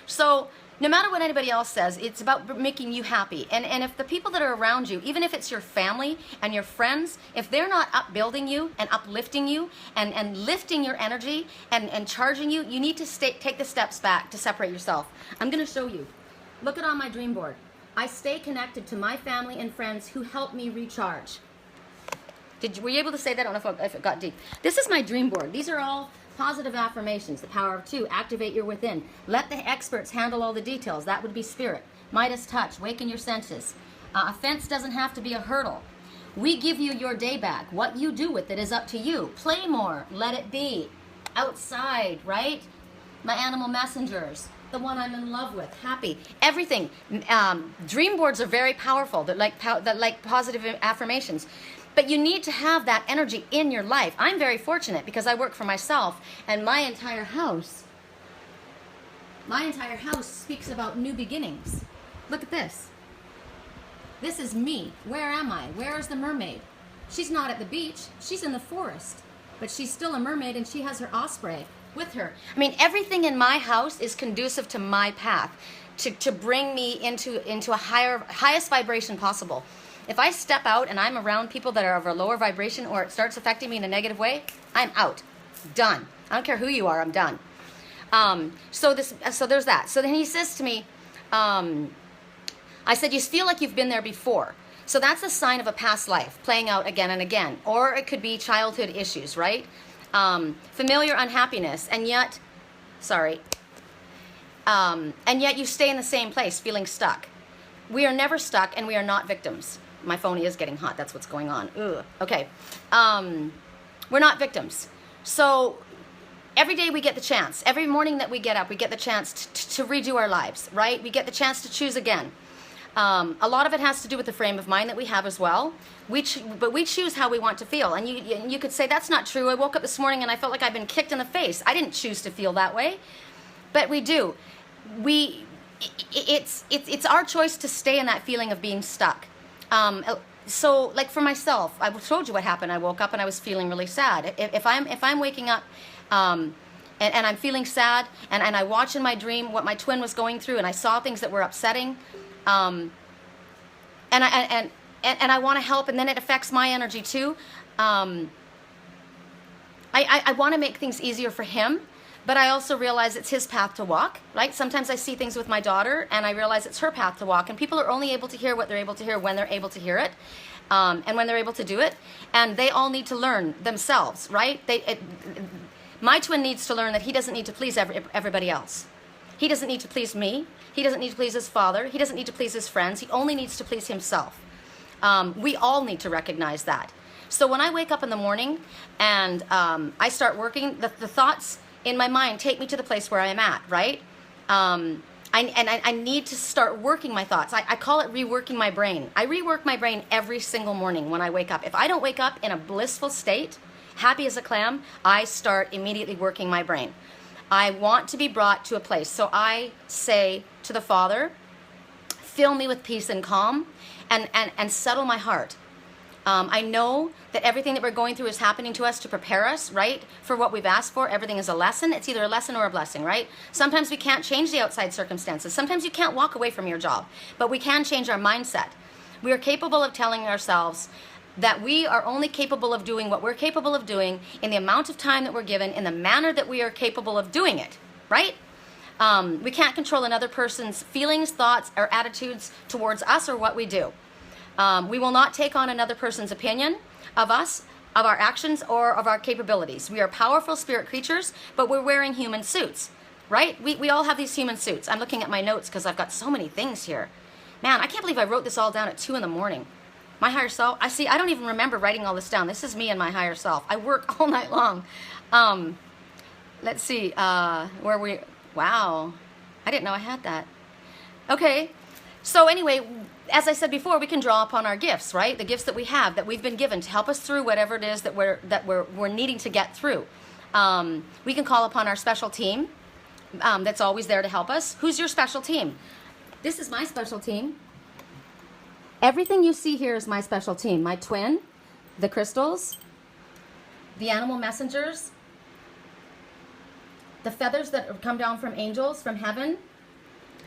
So no matter what anybody else says, it's about making you happy. And if the people that are around you, even if it's your family and your friends, if they're not upbuilding you and uplifting you and lifting your energy and charging you, you need to take the steps back to separate yourself. I'm going to show you. Look at on my dream board. I stay connected to my family and friends who help me recharge. Were you able to say that? I don't know if it got deep. This is my dream board. These are all positive affirmations. The power of 2, activate your within. Let the experts handle all the details. That would be spirit. Midas touch, waken your senses. Offense doesn't have to be a hurdle. We give you your day back. What you do with it is up to you. Play more. Let it be. Outside, right? My animal messengers. The one I'm in love with, happy, everything. Dream boards are very powerful. They're like positive affirmations. But you need to have that energy in your life. I'm very fortunate because I work for myself, and my entire house speaks about new beginnings. Look at this. This is me. Where am I? Where is the mermaid? She's not at the beach. She's in the forest. But she's still a mermaid, and she has her osprey with her. Everything in my house is conducive to my path, to bring me into a highest vibration possible. If I step out and I'm around people that are of a lower vibration, or it starts affecting me in a negative way, I'm out. Done. I don't care who you are, I'm done. So there's that. So then he says to me, I said, you feel like you've been there before. So that's a sign of a past life playing out again and again. Or it could be childhood issues, right? Familiar unhappiness, and yet you stay in the same place feeling stuck. We are never stuck, and we are not victims. My phone is getting hot. That's what's going on. Ugh. Okay. We're not victims. So every day we get the chance. Every morning that we get up, we get the chance to redo our lives, right? We get the chance to choose again. A lot of it has to do with the frame of mind that we have as well. But we choose how we want to feel. And you could say, that's not true. I woke up this morning and I felt like I've been kicked in the face. I didn't choose to feel that way. But we do. It's our choice to stay in that feeling of being stuck. So, like for myself, I told you what happened. I woke up and I was feeling really sad. If I'm waking up and I'm feeling sad, and I watch in my dream what my twin was going through, and I saw things that were upsetting, and I want to help, and then it affects my energy too. I want to make things easier for him. But I also realize it's his path to walk, right? Sometimes I see things with my daughter and I realize it's her path to walk. And people are only able to hear what they're able to hear when they're able to hear it, and when they're able to do it. And they all need to learn themselves, right? My twin needs to learn that he doesn't need to please everybody else. He doesn't need to please me. He doesn't need to please his father. He doesn't need to please his friends. He only needs to please himself. We all need to recognize that. So when I wake up in the morning and I start working, the thoughts in my mind take me to the place where I am at, right? I need to start working my thoughts. I call it reworking my brain. I rework my brain every single morning when I wake up. If I don't wake up in a blissful state, happy as a clam, I start immediately working my brain. I want to be brought to a place. So I say to the Father, fill me with peace and calm, and settle my heart. I know that everything that we're going through is happening to us to prepare us, right, for what we've asked for. Everything is a lesson. It's either a lesson or a blessing, right? Sometimes we can't change the outside circumstances. Sometimes you can't walk away from your job, but we can change our mindset. We are capable of telling ourselves that we are only capable of doing what we're capable of doing in the amount of time that we're given, in the manner that we are capable of doing it, right? We can't control another person's feelings, thoughts, or attitudes towards us or what we do. We will not take on another person's opinion of us, of our actions, or of our capabilities. We are powerful spirit creatures, but we're wearing human suits, right? We all have these human suits. I'm looking at my notes because I've got so many things here. Man, I can't believe I wrote this all down at 2 in.m. My higher self, I don't even remember writing all this down. This is me and my higher self. I work all night long. Let's see, wow, I didn't know I had that. Okay, so anyway, as I said before, we can draw upon our gifts, right? The gifts that we have, that we've been given to help us through whatever it is that we're needing to get through. We can call upon our special team that's always there to help us. Who's your special team? This is my special team. Everything you see here is my special team. My twin, the crystals, the animal messengers, the feathers that come down from angels from heaven,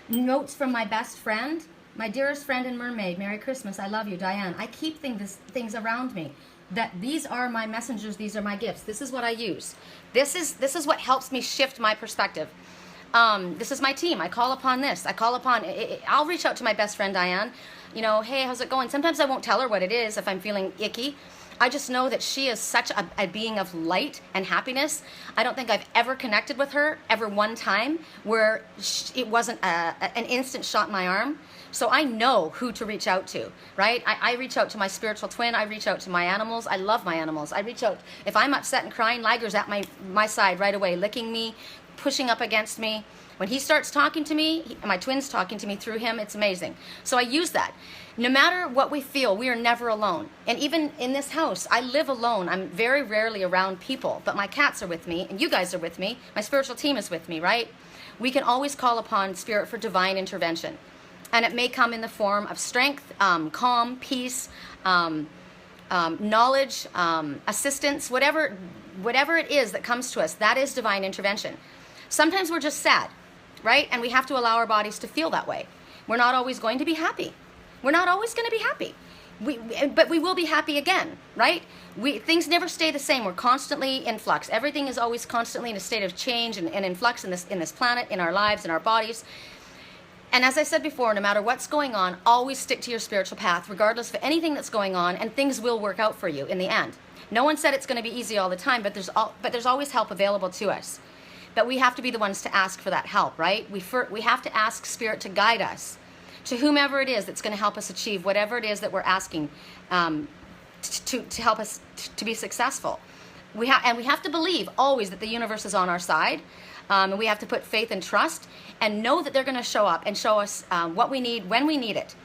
notes from my best friend, my dearest friend and mermaid. Merry Christmas. I love you, Diane. I keep things around me. That these are my messengers. These are my gifts. This is what I use. This is what helps me shift my perspective. This is my team. I call upon this. I'll reach out to my best friend, Diane. You know, hey, how's it going? Sometimes I won't tell her what it is if I'm feeling icky. I just know that she is such a being of light and happiness. I don't think I've ever connected with her, ever one time, where it wasn't an instant shot in my arm. So I know who to reach out to, right? I reach out to my spiritual twin. I reach out to my animals. I love my animals. I reach out. If I'm upset and crying, Liger's at my side right away, licking me, pushing up against me. When he starts talking to me, my twin's talking to me through him. It's amazing. So I use that. No matter what we feel, we are never alone. And even in this house, I live alone. I'm very rarely around people, but my cats are with me, and you guys are with me. My spiritual team is with me, right? We can always call upon Spirit for divine intervention. And it may come in the form of strength, calm, peace, knowledge, assistance, whatever it is that comes to us, that is divine intervention. Sometimes we're just sad, right? And we have to allow our bodies to feel that way. We're not always going to be happy. We're not always going to be happy. But we will be happy again, right? Things never stay the same. We're constantly in flux. Everything is always constantly in a state of change and in flux in this planet, in our lives, in our bodies. And as I said before, no matter what's going on, always stick to your spiritual path, regardless of anything that's going on, and things will work out for you in the end. No one said it's going to be easy all the time, but there's always help available to us. But we have to be the ones to ask for that help, right? We have to ask Spirit to guide us to whomever it is that's going to help us achieve whatever it is that we're asking to help us to be successful. We have to believe always that the universe is on our side. And we have to put faith and trust and know that they're going to show up and show us what we need when we need it.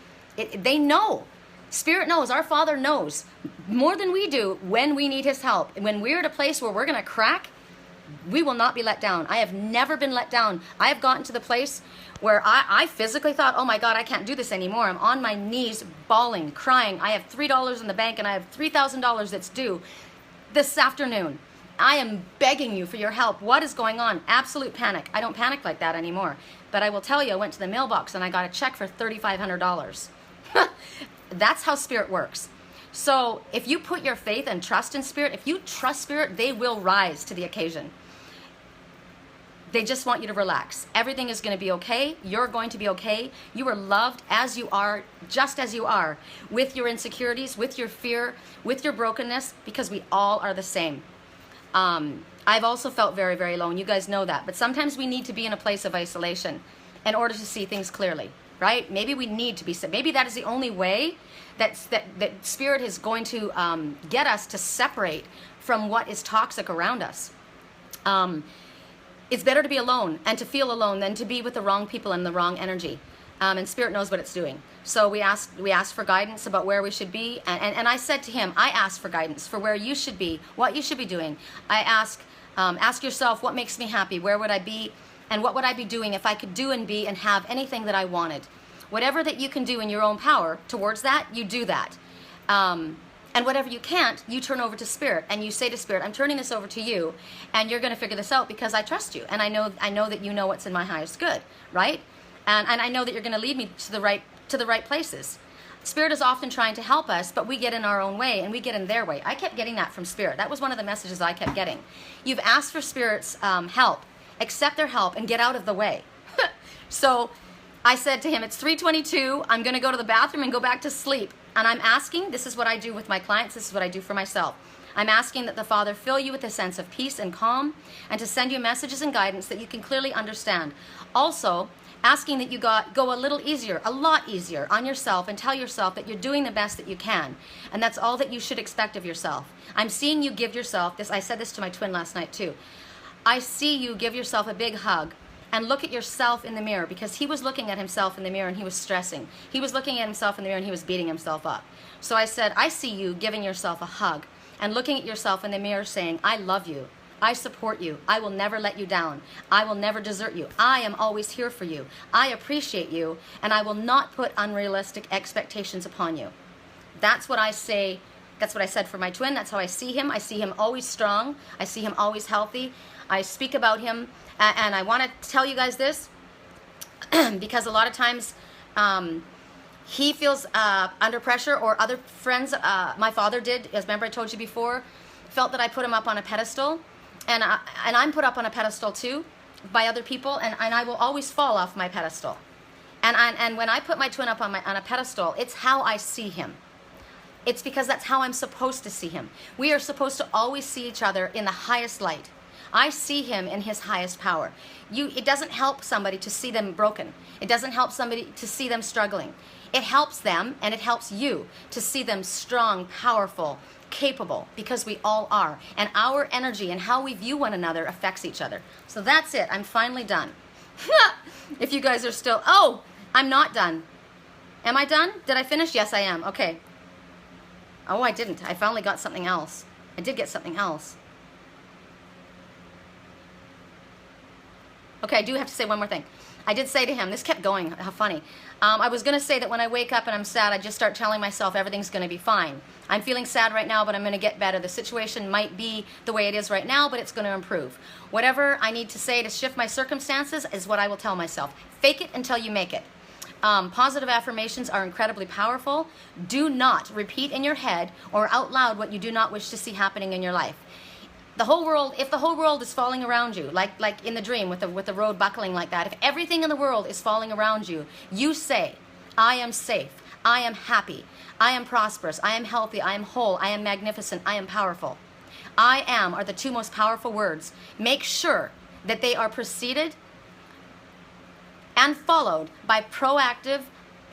They know. Spirit knows. Our Father knows more than we do when we need his help. And when we're at a place where we're going to crack, we will not be let down. I have never been let down. I have gotten to the place where I physically thought, oh my God, I can't do this anymore. I'm on my knees, bawling, crying. I have $3 in the bank and I have $3,000 that's due this afternoon. I am begging you for your help. What is going on? Absolute panic. I don't panic like that anymore. But I will tell you, I went to the mailbox and I got a check for $3,500. That's how Spirit works. So if you put your faith and trust in Spirit, if you trust Spirit, they will rise to the occasion. They just want you to relax. Everything is going to be okay. You're going to be okay. You are loved as you are, just as you are, with your insecurities, with your fear, with your brokenness, because we all are the same. I've also felt very, very alone. You guys know that. But sometimes we need to be in a place of isolation in order to see things clearly, right? Maybe we need to be, maybe that is the only way that Spirit is going to get us to separate from what is toxic around us. It's better to be alone and to feel alone than to be with the wrong people and the wrong energy. And Spirit knows what it's doing. So we asked for guidance about where we should be. And I said to him, I asked for guidance for where you should be, what you should be doing. I ask yourself, what makes me happy? Where would I be? And what would I be doing if I could do and be and have anything that I wanted? Whatever that you can do in your own power towards that, you do that. And whatever you can't, you turn over to Spirit and you say to Spirit, I'm turning this over to you and you're going to figure this out because I trust you. And I know that you know what's in my highest good, right? And I know that you're going to lead me to the right places. Spirit is often trying to help us, but we get in our own way and we get in their way. I kept getting that from Spirit. That was one of the messages I kept getting. You've asked for Spirit's help, accept their help and get out of the way. So I said to him, it's 3:22. I'm going to go to the bathroom and go back to sleep. And I'm asking, this is what I do with my clients, this is what I do for myself. I'm asking that the Father fill you with a sense of peace and calm and to send you messages and guidance that you can clearly understand. Also, asking that you go a little easier, a lot easier on yourself and tell yourself that you're doing the best that you can. And that's all that you should expect of yourself. I'm seeing you give yourself this. I said this to my twin last night too. I see you give yourself a big hug and look at yourself in the mirror, because he was looking at himself in the mirror and he was stressing. He was looking at himself in the mirror and he was beating himself up. So I said, I see you giving yourself a hug and looking at yourself in the mirror saying, I love you. I support you. I will never let you down. I will never desert you. I am always here for you. I appreciate you, and I will not put unrealistic expectations upon you. That's what I say. That's what I said for my twin. That's how I see him. I see him always strong. I see him always healthy. I speak about him, and I want to tell you guys this because a lot of times he feels under pressure, or other friends, my father did, as remember I told you before, felt that I put him up on a pedestal. And I'm put up on a pedestal too by other people, and I will always fall off my pedestal. And when I put my twin up on a pedestal, it's how I see him. It's because that's how I'm supposed to see him. We are supposed to always see each other in the highest light. I see him in his highest power. It doesn't help somebody to see them broken. It doesn't help somebody to see them struggling. It helps them, and it helps you to see them strong, powerful, capable, because we all are. And our energy and how we view one another affects each other. So that's it. I'm finally done. If you guys are still... Oh, I'm not done. Am I done? Did I finish? Yes, I am. Okay. Oh, I didn't. I finally got something else. I did get something else. Okay, I do have to say one more thing. I did say to him, this kept going, how funny. I was going to say that when I wake up and I'm sad, I just start telling myself everything's going to be fine. I'm feeling sad right now, but I'm going to get better. The situation might be the way it is right now, but it's going to improve. Whatever I need to say to shift my circumstances is what I will tell myself. Fake it until you make it. Positive affirmations are incredibly powerful. Do not repeat in your head or out loud what you do not wish to see happening in your life. The whole world, if the whole world is falling around you, like in the dream with the road buckling like that, if everything in the world is falling around you, you say, I am safe, I am happy, I am prosperous, I am healthy, I am whole, I am magnificent, I am powerful. I am are the two most powerful words. Make sure that they are preceded and followed by proactive,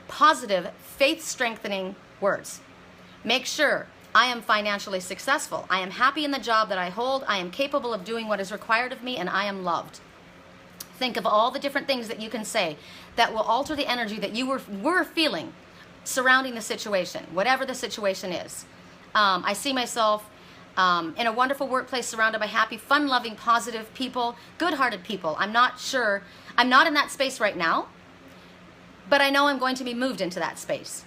positive, faith-strengthening words. Make sure I am financially successful. I am happy in the job that I hold. I am capable of doing what is required of me, and I am loved. Think of all the different things that you can say that will alter the energy that you were feeling surrounding the situation, whatever the situation is. I see myself in a wonderful workplace surrounded by happy, fun-loving, positive people, good-hearted people. I'm not sure, I'm not in that space right now, but I know I'm going to be moved into that space.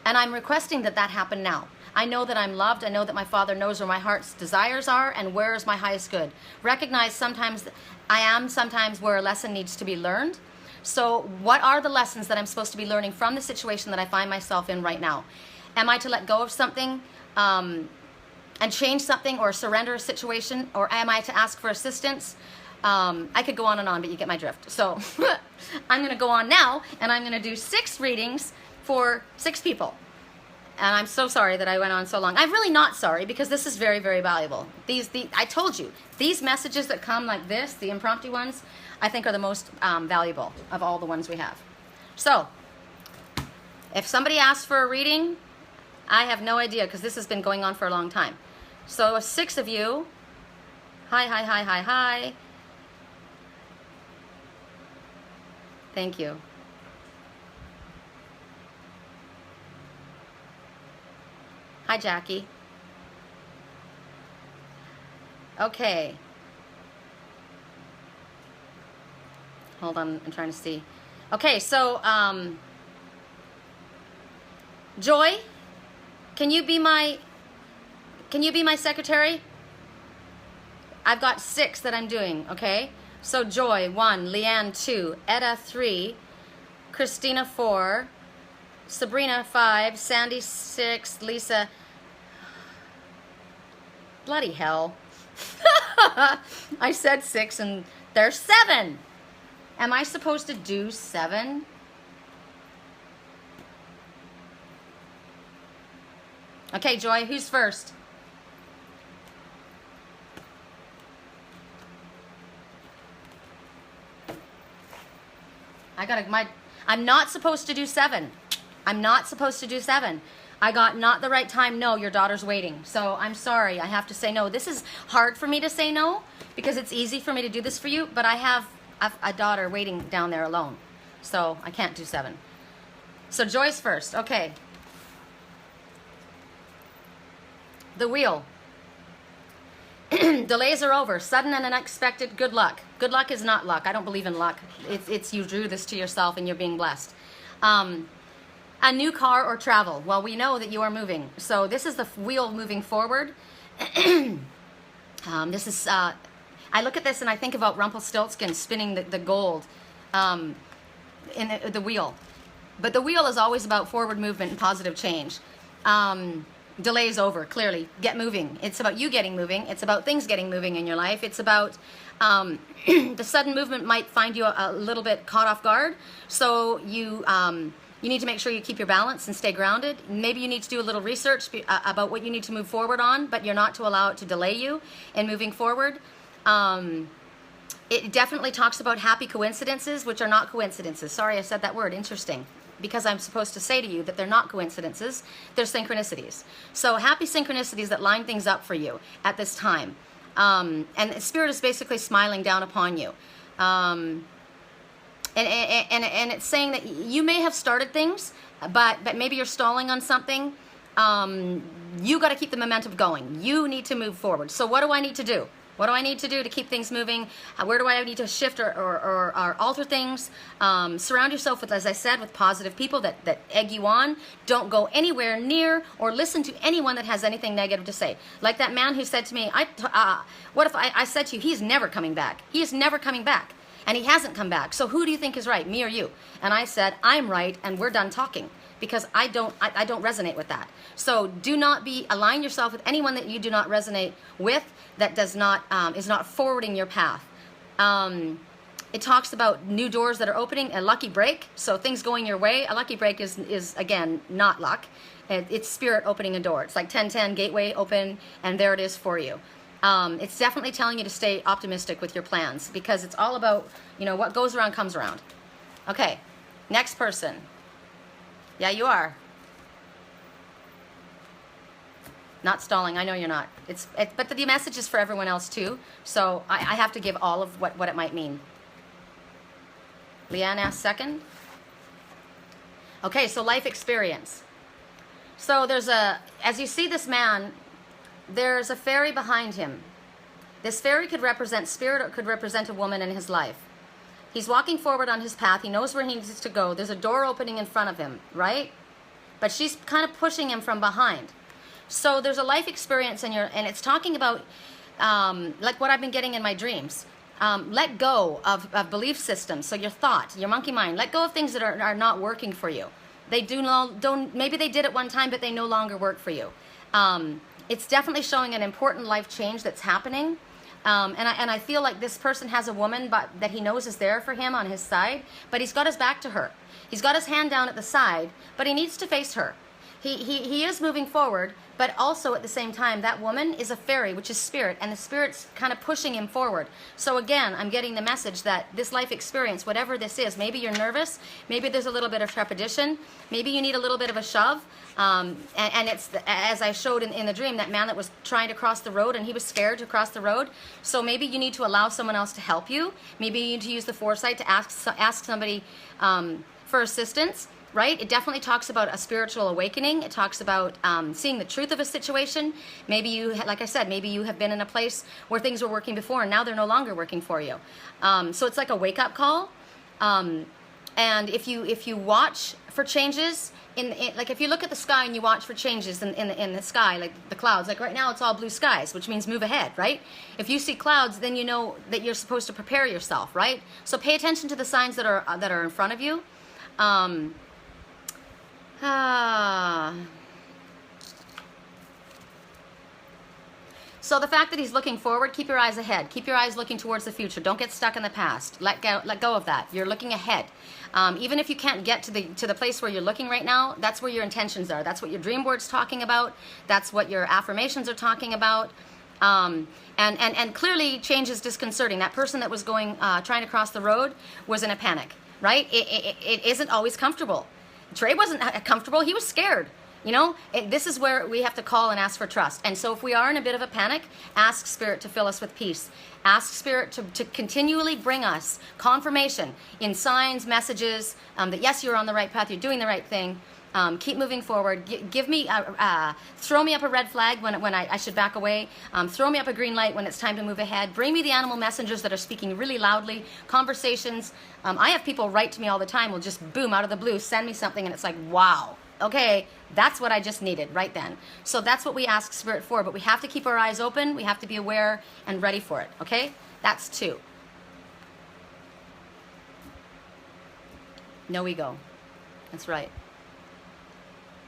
And I'm requesting that that happen now. I know that I'm loved. I know that my Father knows where my heart's desires are and where is my highest good. Recognize sometimes I am sometimes where a lesson needs to be learned. So what are the lessons that I'm supposed to be learning from the situation that I find myself in right now? Am I to let go of something and change something or surrender a situation? Or am I to ask for assistance? I could go on and on, but you get my drift. So I'm going to go on now, and I'm going to do 6 readings for 6 people. And I'm so sorry that I went on so long. I'm really not sorry, because this is very, very valuable. I told you, these messages that come like this, the impromptu ones, I think are the most valuable of all the ones we have. So, if somebody asks for a reading, I have no idea, because this has been going on for a long time. So 6 of you, hi, hi, hi, hi, hi. Thank you. Hi, Jackie. Okay. Hold on, I'm trying to see. Okay, so, Joy, can you be my secretary? I've got 6 that I'm doing, okay? So Joy, 1, Leanne, 2, Etta, 3, Christina, 4, Sabrina, 5, Sandy, 6, Lisa, bloody hell. I said 6 and there's 7. Am I supposed to do 7? Okay, Joy, who's first? I'm not supposed to do 7. I'm not supposed to do 7. I got not the right time. No, your daughter's waiting. So I'm sorry. I have to say no. This is hard for me to say no, because it's easy for me to do this for you, but I have a daughter waiting down there alone. So I can't do 7. So Joy's first. Okay. The wheel. Delays are over. Sudden and unexpected good luck. Good luck is not luck. I don't believe in luck. It's you drew this to yourself and you're being blessed. A new car or travel. Well, we know that you are moving. So this is the wheel moving forward. This is, I look at this and I think about Rumpelstiltskin spinning the gold in the wheel. But the wheel is always about forward movement and positive change. Delays over, clearly. Get moving. It's about you getting moving. It's about things getting moving in your life. It's about the sudden movement might find you a little bit caught off guard. So you need to make sure you keep your balance and stay grounded. Maybe you need to do a little research about what you need to move forward on, but you're not to allow it to delay you in moving forward. It definitely talks about happy coincidences, which are not coincidences. Sorry, I said that word. Interesting. Because I'm supposed to say to you that they're not coincidences, they're synchronicities. So happy synchronicities that line things up for you at this time. And Spirit is basically smiling down upon you. And it's saying that you may have started things, but maybe you're stalling on something. You got to keep the momentum going. You need to move forward. So what do I need to do? What do I need to do to keep things moving? Where do I need to shift or alter things? Surround yourself with, as I said, with positive people that egg you on. Don't go anywhere near or listen to anyone that has anything negative to say. Like that man who said to me, what if I said to you, he's never coming back. He is never coming back. And he hasn't come back. So who do you think is right, me or you? And I said, I'm right, and we're done talking. Because I don't resonate with that. So do not align yourself with anyone that you do not resonate with, that does not is not forwarding your path. It talks about new doors that are opening, a lucky break. So things going your way. A lucky break is again not luck. It's Spirit opening a door. It's like 1010 gateway open, and there it is for you. It's definitely telling you to stay optimistic with your plans, because it's all about, what goes around comes around. Okay, next person. Yeah, you are. Not stalling. I know you're not. But the message is for everyone else too. So I have to give all of what it might mean. Leanne asked second. Okay, so life experience. So as you see this man, there's a fairy behind him. This fairy could represent spirit or it could represent a woman in his life. He's walking forward on his path. He knows where he needs to go. There's a door opening in front of him, right? But she's kind of pushing him from behind. So there's a life experience and it's talking about like what I've been getting in my dreams. Let go of belief systems. So your thought, your monkey mind, let go of things that are not working for you. They don't, maybe they did at one time, but they no longer work for you. It's definitely showing an important life change that's happening. And I feel like this person has a woman that he knows is there for him on his side, but he's got his back to her. He's got his hand down at the side, but he needs to face her. He is moving forward, but also at the same time, that woman is a fairy, which is spirit, and the spirit's kind of pushing him forward. So again, I'm getting the message that this life experience, whatever this is, maybe you're nervous, maybe there's a little bit of trepidation, maybe you need a little bit of a shove, and it's, as I showed in the dream, that man that was trying to cross the road, and he was scared to cross the road. So maybe you need to allow someone else to help you. Maybe you need to use the foresight to ask somebody for assistance. Right? It definitely talks about a spiritual awakening. It talks about seeing the truth of a situation. Maybe you, like I said, maybe you have been in a place where things were working before and now they're no longer working for you. So it's like a wake-up call. And if you watch for changes, like if you look at the sky and you watch for changes in the sky, like the clouds, like right now it's all blue skies, which means move ahead, right? If you see clouds, then you know that you're supposed to prepare yourself, right? So pay attention to the signs that are in front of you. So the fact that he's looking forward, keep your eyes ahead. Keep your eyes looking towards the future. Don't get stuck in the past. Let go of that. You're looking ahead. Even if you can't get to the place where you're looking right now, that's where your intentions are. That's what your dream board's talking about. That's what your affirmations are talking about. And clearly change is disconcerting. That person that was trying to cross the road was in a panic, right? It isn't always comfortable. Trey wasn't comfortable. He was scared. You know, this is where we have to call and ask for trust. And so if we are in a bit of a panic, ask Spirit to fill us with peace. Ask Spirit to continually bring us confirmation in signs, messages, that yes, you're on the right path, you're doing the right thing. Keep moving forward. Throw me up a red flag when I should back away. Throw me up a green light when it's time to move ahead. Bring me the animal messengers that are speaking really loudly. Conversations. I have people write to me all the time, will just boom out of the blue, send me something, and it's like, wow, okay, that's what I just needed right then. So that's what we ask Spirit for, but we have to keep our eyes open. We have to be aware and ready for it, okay? That's 2. No ego. That's right.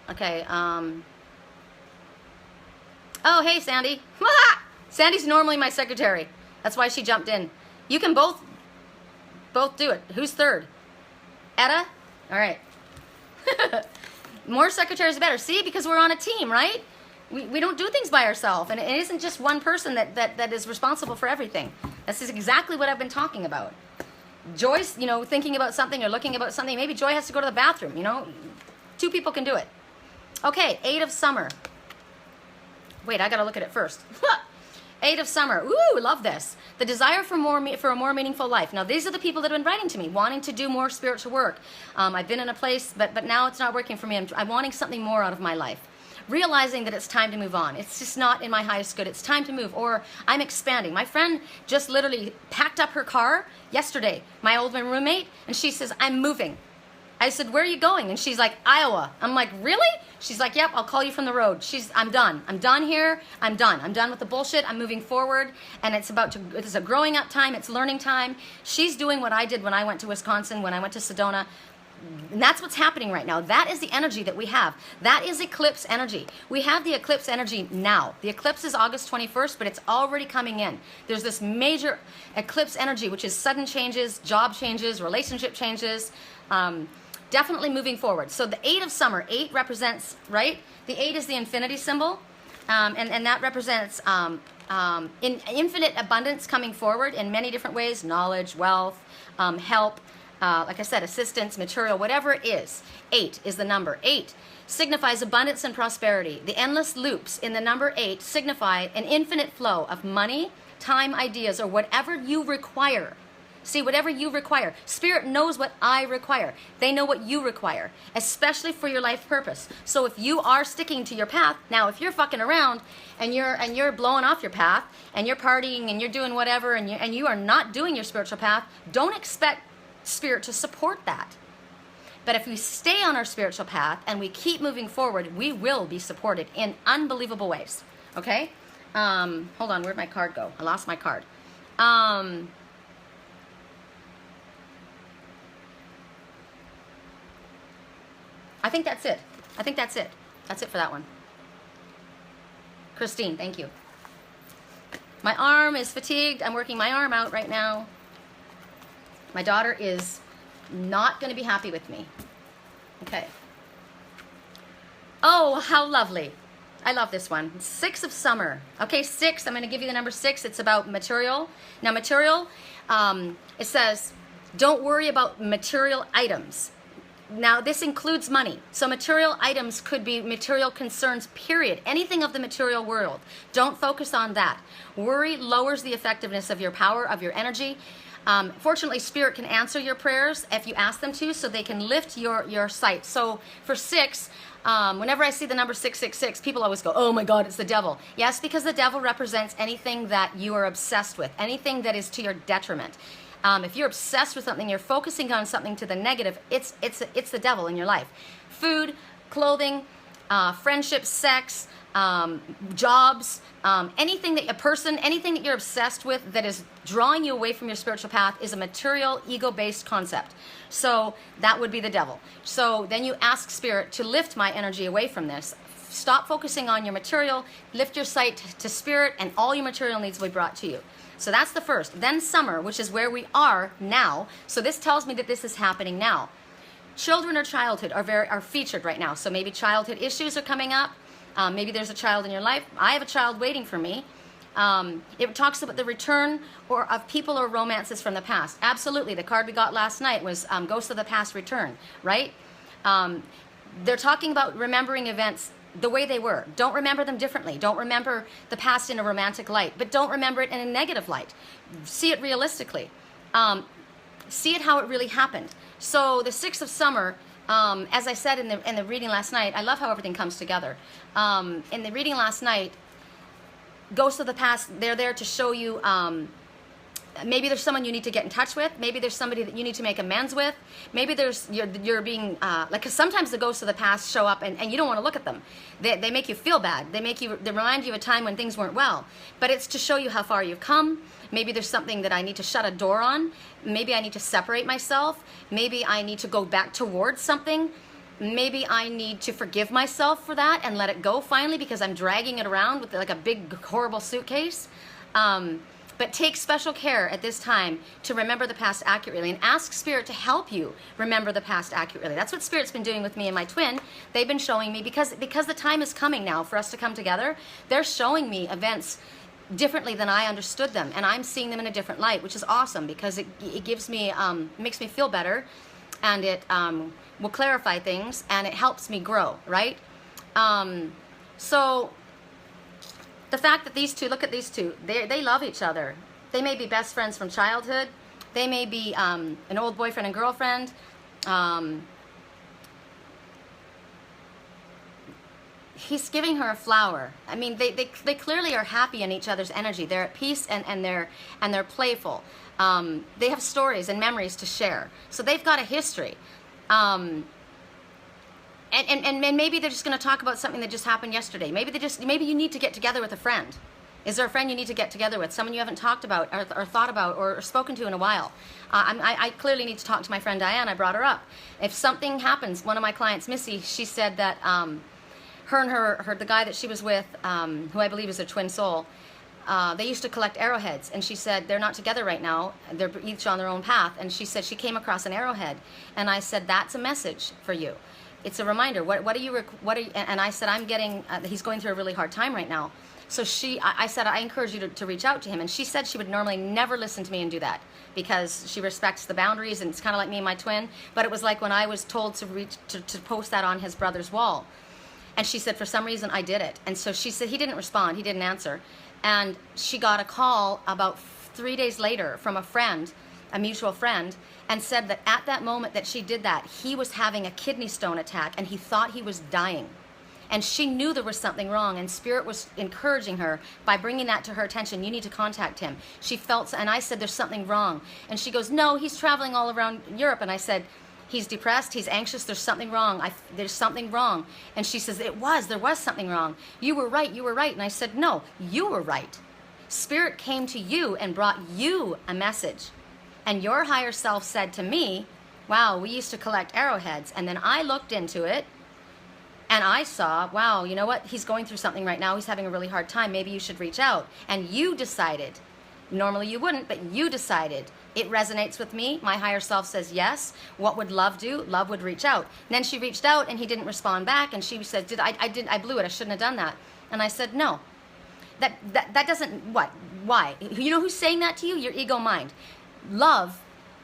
Okay, oh, hey, Sandy. Sandy's normally my secretary. That's why she jumped in. You can both do it. Who's third? Etta? All right. More secretaries better. See, because we're on a team, right? We don't do things by ourselves, and it isn't just one person that is responsible for everything. This is exactly what I've been talking about. Joy's, thinking about something or looking about something. Maybe Joy has to go to the bathroom, 2 people can do it. Okay, 8 of summer. Wait, I gotta look at it first. 8 of summer. Ooh, love this. The desire for a more meaningful life. Now, these are the people that have been writing to me, wanting to do more spiritual work. I've been in a place, but now it's not working for me. I'm wanting something more out of my life. Realizing that it's time to move on. It's just not in my highest good. It's time to move, or I'm expanding. My friend just literally packed up her car yesterday, my old roommate, and she says, I'm moving. I said, where are you going? And she's like, Iowa. I'm like, really? She's like, yep, I'll call you from the road. I'm done. I'm done here. I'm done. I'm done with the bullshit. I'm moving forward. And it's a growing up time. It's learning time. She's doing what I did when I went to Wisconsin, when I went to Sedona. And that's what's happening right now. That is the energy that we have. That is eclipse energy. We have the eclipse energy now. The eclipse is August 21st, but it's already coming in. There's this major eclipse energy, which is sudden changes, job changes, relationship changes, definitely moving forward. So the 8 of summer, 8 represents, right? The 8 is the infinity symbol, and that represents in infinite abundance coming forward in many different ways, knowledge, wealth, help, like I said, assistance, material, whatever it is. 8 is the number. 8 signifies abundance and prosperity. The endless loops in the number 8 signify an infinite flow of money, time, ideas, or whatever you require See, whatever you require. Spirit knows what I require. They know what you require, especially for your life purpose. So if you are sticking to your path, now if you're fucking around and you're blowing off your path and you're partying and you're doing whatever and you are not doing your spiritual path, don't expect Spirit to support that. But if we stay on our spiritual path and we keep moving forward, we will be supported in unbelievable ways. Okay? Hold on, where'd my card go? I lost my card. I think that's it. I think that's it. That's it for that one. Christine, thank you. My arm is fatigued. I'm working my arm out right now. My daughter is not going to be happy with me. Okay. Oh, how lovely. I love this one. 6 of summer. Okay, 6. I'm going to give you the number 6. It's about material. Now, material, it says, don't worry about material items. Now, this includes money. So material items could be material concerns, period. Anything of the material world. Don't focus on that. Worry lowers the effectiveness of your power, of your energy. Fortunately, Spirit can answer your prayers if you ask them to, so they can lift your sight. So for 6, whenever I see the number 666, people always go, oh my God, it's the devil. Yes, because the devil represents anything that you are obsessed with, anything that is to your detriment. If you're obsessed with something, you're focusing on something to the negative, it's the devil in your life. Food, clothing, friendships, sex, jobs, anything that you're obsessed with that is drawing you away from your spiritual path is a material, ego-based concept. So that would be the devil. So then you ask Spirit to lift my energy away from this. Stop focusing on your material, lift your sight to Spirit, and all your material needs will be brought to you. So that's the first. Then summer, which is where we are now. So this tells me that this is happening now. Children or childhood are featured right now. So maybe childhood issues are coming up. Maybe there's a child in your life. I have a child waiting for me. It talks about the return of people or romances from the past. Absolutely. The card we got last night was Ghosts of the Past Return, right? They're talking about remembering events the way they were. Don't remember them differently. Don't remember the past in a romantic light, but don't remember it in a negative light. See it realistically. See it how it really happened. So the 6 of summer, as I said in the reading last night, I love how everything comes together. In the reading last night, Ghosts of the Past, they're there to show you maybe there's someone you need to get in touch with. Maybe there's somebody that you need to make amends with. Maybe there's you're being because sometimes the ghosts of the past show up and you don't want to look at them. They make you feel bad. They remind you of a time when things weren't well. But it's to show you how far you've come. Maybe there's something that I need to shut a door on. Maybe I need to separate myself. Maybe I need to go back towards something. Maybe I need to forgive myself for that and let it go finally because I'm dragging it around with like a big horrible suitcase. But take special care at this time to remember the past accurately and ask Spirit to help you remember the past accurately. That's what Spirit's been doing with me and my twin. They've been showing me, because the time is coming now for us to come together, they're showing me events differently than I understood them. And I'm seeing them in a different light, which is awesome because it gives me, makes me feel better, and it will clarify things, and it helps me grow, right? So the fact that these two, look at these two, they love each other. They may be best friends from childhood. They may be an old boyfriend and girlfriend. He's giving her a flower. I mean, they clearly are happy in each other's energy. They're at peace and they're playful. They have stories and memories to share. So they've got a history. And maybe they're just going to talk about something that just happened yesterday. Maybe you need to get together with a friend. Is there a friend you need to get together with? Someone you haven't talked about or thought about or spoken to in a while? I clearly need to talk to my friend Diane. I brought her up. If something happens, one of my clients, Missy, she said that the guy that she was with, who I believe is her twin soul, they used to collect arrowheads, and she said they're not together right now. They're each on their own path. And she said she came across an arrowhead, and I said that's a message for you. It's a reminder. And I said I'm getting. He's going through a really hard time right now. So I said I encourage you to reach out to him, and she said she would normally never listen to me and do that because she respects the boundaries, and it's kind of like me and my twin. But it was like when I was told to post that on his brother's wall, and she said for some reason I did it, and so she said he didn't respond, he didn't answer. And she got a call about 3 days later from a friend a mutual friend, and said that at that moment that she did that, he was having a kidney stone attack and he thought he was dying. And she knew there was something wrong, and Spirit was encouraging her by bringing that to her attention. You need to contact him. She felt, and I said, there's something wrong. And she goes, no, he's traveling all around Europe. And I said, he's depressed, he's anxious, there's something wrong. There's something wrong. And she says, there was something wrong. You were right. And I said, no, you were right. Spirit came to you and brought you a message. And your higher self said to me, wow, we used to collect arrowheads. And then I looked into it, and I saw, wow, you know what? He's going through something right now. He's having a really hard time. Maybe you should reach out. And you decided, normally you wouldn't, but you decided, it resonates with me. My higher self says yes. What would love do? Love would reach out. And then she reached out and he didn't respond back. And she said, I blew it. I shouldn't have done that. And I said, no, that doesn't, what? Why? You know who's saying that to you? Your ego mind. Love.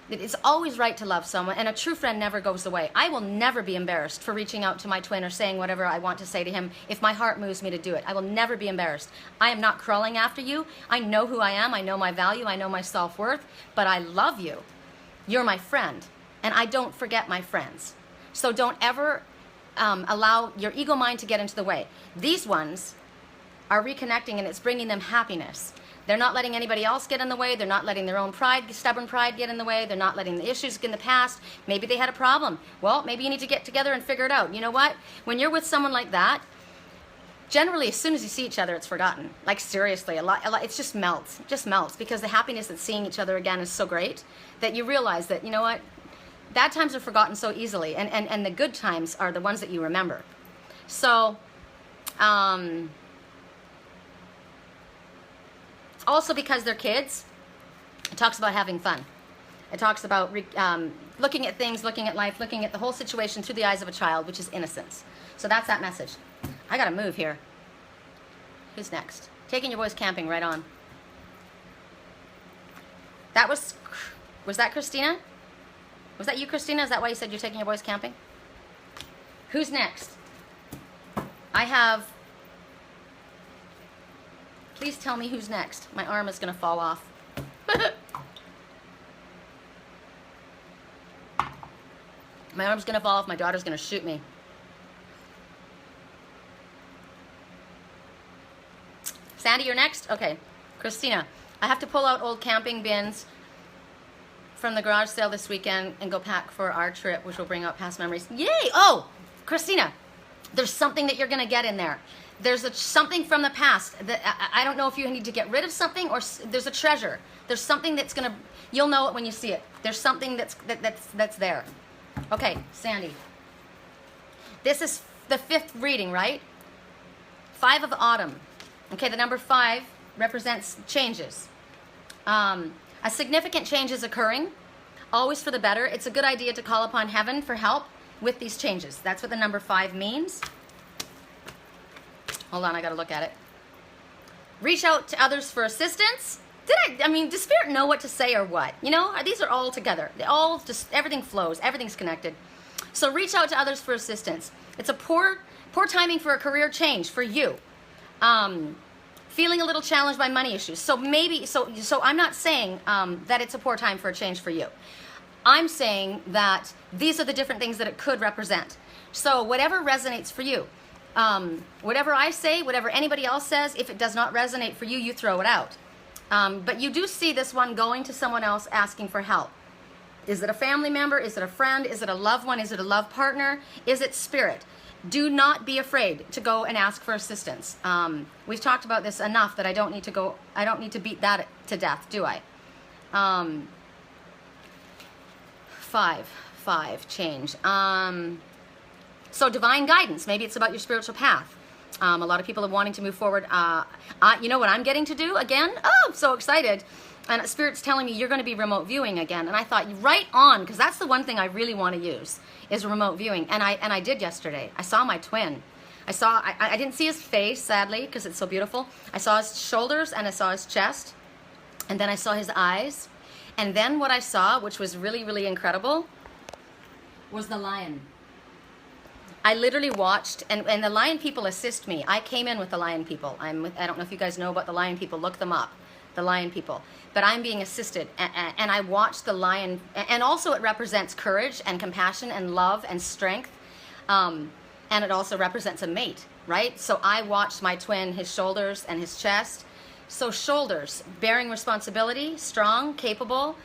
It's always right to love someone, and a true friend never goes away. I will never be embarrassed for reaching out to my twin or saying whatever I want to say to him if my heart moves me to do it. I will never be embarrassed. I am not crawling after you. I know who I am. I know my value. I know my self-worth, but I love you. You're my friend, and I don't forget my friends. So don't ever allow your ego mind to get into the way. These ones are reconnecting, and it's bringing them happiness. They're not letting anybody else get in the way. They're not letting their own pride, stubborn pride, get in the way. They're not letting the issues in the past. Maybe they had a problem. Well, maybe you need to get together and figure it out. You know what? When you're with someone like that, generally, as soon as you see each other, it's forgotten. Like, seriously, a lot, it just melts. It just melts, because the happiness that seeing each other again is so great that you realize that, you know what? Bad times are forgotten so easily, and the good times are the ones that you remember. So, also, because they're kids, it talks about having fun. It talks about looking at things, looking at life, looking at the whole situation through the eyes of a child, which is innocence. So that's that message. I gotta move here. Who's next? Taking your boys camping, right on. That was that Christina? Was that you, Christina? Is that why you said you're taking your boys camping? Who's next? I have... Please tell me who's next. My arm is going to fall off. My arm's going to fall off. My daughter's going to shoot me. Sandy, you're next? Okay. Christina, I have to pull out old camping bins from the garage sale this weekend and go pack for our trip, which will bring out past memories. Yay! Oh, Christina, there's something that you're going to get in there. There's something from the past that I don't know if you need to get rid of something, or there's a treasure. There's something that's gonna, you'll know it when you see it. There's something that's there. Okay, Sandy. This is the 5th reading, right? 5 of autumn. Okay, the number 5 represents changes. A significant change is occurring, always for the better. It's a good idea to call upon heaven for help with these changes. That's what the number 5 means. Hold on, I gotta look at it. Reach out to others for assistance. Does Spirit know what to say or what? You know, these are all together. They all just, everything flows, everything's connected. So reach out to others for assistance. It's a poor timing for a career change for you. Feeling a little challenged by money issues. So maybe, so I'm not saying that it's a poor time for a change for you. I'm saying that these are the different things that it could represent. So whatever resonates for you. Whatever I say, whatever anybody else says, if it does not resonate for you, you throw it out. But you do see this one going to someone else asking for help. Is it a family member? Is it a friend? Is it a loved one? Is it a love partner? Is it Spirit? Do not be afraid to go and ask for assistance. We've talked about this enough that I don't need to beat that to death, do I? 5 change. So divine guidance, maybe it's about your spiritual path. A lot of people are wanting to move forward. You know what I'm getting to do again? Oh, I'm so excited. And Spirit's telling me you're going to be remote viewing again. And I thought, right on, because that's the one thing I really want to use, is remote viewing. And I did yesterday. I saw my twin. I didn't see his face, sadly, because it's so beautiful. I saw his shoulders and I saw his chest. And then I saw his eyes. And then what I saw, which was really, really incredible, was the lion. I literally watched, and the lion people assist me. I came in with the lion people. I don't know if you guys know about the lion people. Look them up. the lion people. But I'm being assisted, and I watch the lion, and also it represents courage and compassion and love and strength, and it also represents a mate, right? So I watched my twin, his shoulders and his chest. So shoulders, bearing responsibility, strong, capable,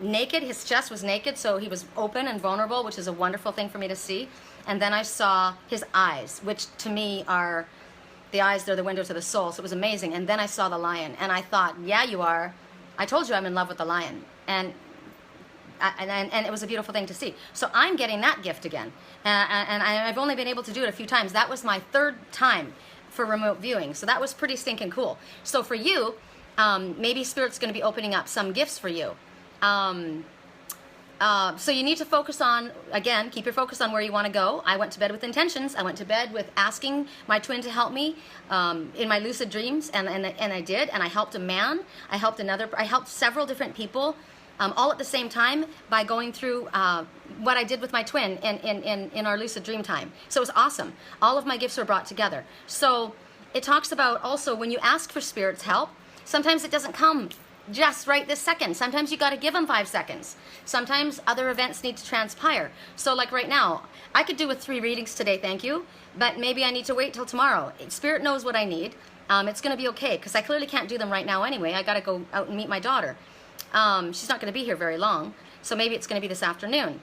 naked. His chest was naked, so he was open and vulnerable, which is a wonderful thing for me to see. And then I saw his eyes, which to me are, the eyes, they're the windows of the soul, so it was amazing. And then I saw the lion, and I thought, yeah, you are. I told you I'm in love with the lion. And it was a beautiful thing to see. So I'm getting that gift again. And I've only been able to do it a few times. That was my third time for remote viewing. So that was pretty stinking cool. So for you, maybe Spirit's going to be opening up some gifts for you. So you need to focus on, again, keep your focus on where you want to go. I went to bed with intentions. I went to bed with asking my twin to help me in my lucid dreams, and I did, and I helped a man. I helped several different people all at the same time by going through what I did with my twin in our lucid dream time. So it was awesome. All of my gifts were brought together. So it talks about also when you ask for Spirit's help, sometimes it doesn't come just right this second. Sometimes you got to give them 5 seconds. Sometimes other events need to transpire. So like right now, I could do with 3 readings today, thank you, but maybe I need to wait till tomorrow. Spirit knows what I need. It's going to be okay, because I clearly can't do them right now anyway. I got to go out and meet my daughter. She's not going to be here very long, so maybe it's going to be this afternoon.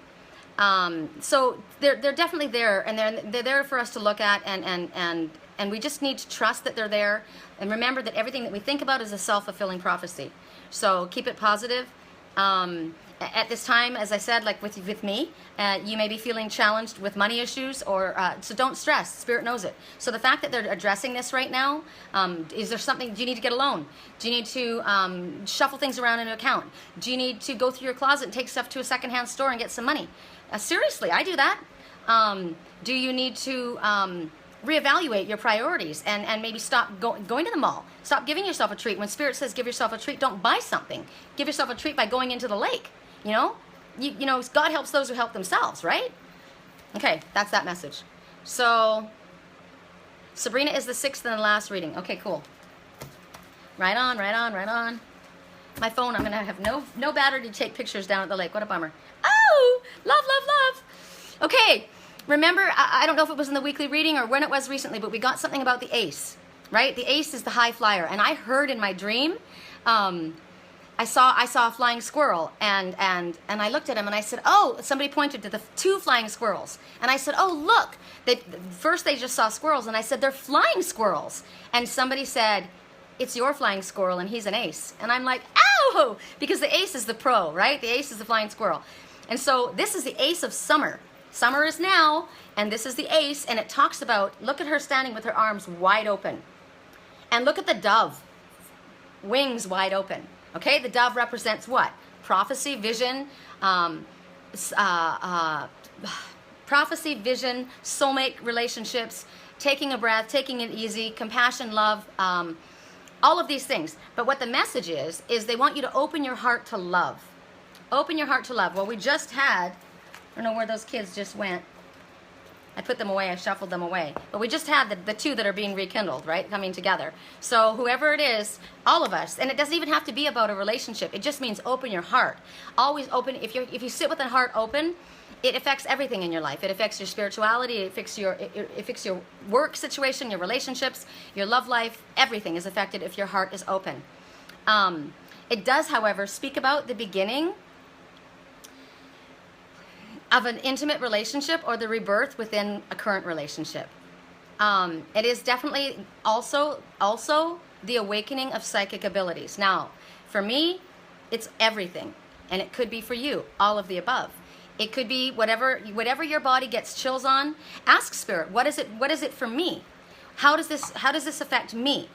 So they're definitely there, and they're there for us to look at, and we just need to trust that they're there, and remember that everything that we think about is a self-fulfilling prophecy. So keep it positive. At this time, as I said, like with me, you may be feeling challenged with money issues, or so don't stress. Spirit knows it. So the fact that they're addressing this right now, is there something? Do you need to get a loan? Do you need to shuffle things around in an account? Do you need to go through your closet and take stuff to a secondhand store and get some money? Seriously, I do that. Do you need to reevaluate your priorities and maybe stop going to the mall? Stop giving yourself a treat. When Spirit says give yourself a treat, don't buy something. Give yourself a treat by going into the lake. You know, you know, God helps those who help themselves, right? Okay, that's that message. So Sabrina is the 6th and the last reading. Okay, cool. Right on, right on, right on. My phone, I'm gonna have no battery to take pictures down at the lake. What a bummer. Oh, love, love, love. Okay, remember, I don't know if it was in the weekly reading or when it was recently, but we got something about the ace, right? The ace is the high flyer, and I heard in my dream, I saw a flying squirrel, and I looked at him and I said, oh, somebody pointed to the 2 flying squirrels, and I said, oh, look. First they just saw squirrels, and I said, they're flying squirrels, and somebody said, it's your flying squirrel, and he's an ace. And I'm like, ow, because the ace is the pro, right? The ace is the flying squirrel. And so this is the ace of summer. Summer is now, and this is the ace, and it talks about, look at her standing with her arms wide open. And look at the dove, wings wide open. Okay, the dove represents what? Prophecy, vision, prophecy, vision, soulmate relationships, taking a breath, taking it easy, compassion, love, all of these things. But what the message is they want you to open your heart to love. Open your heart to love. Well, we just had, I don't know where those kids just went. I put them away, I shuffled them away. But we just had the 2 that are being rekindled, right, coming together. So whoever it is, all of us, and it doesn't even have to be about a relationship. It just means open your heart. Always open. If you sit with a heart open, it affects everything in your life. It affects your spirituality, it affects your work situation, your relationships, your love life. Everything is affected if your heart is open. It does, however, speak about the beginning of an intimate relationship or the rebirth within a current relationship. It is definitely also the awakening of psychic abilities. Now, for me, it's everything, and it could be for you, all of the above. It could be whatever your body gets chills on. Ask Spirit, what is it for me? How does this affect me?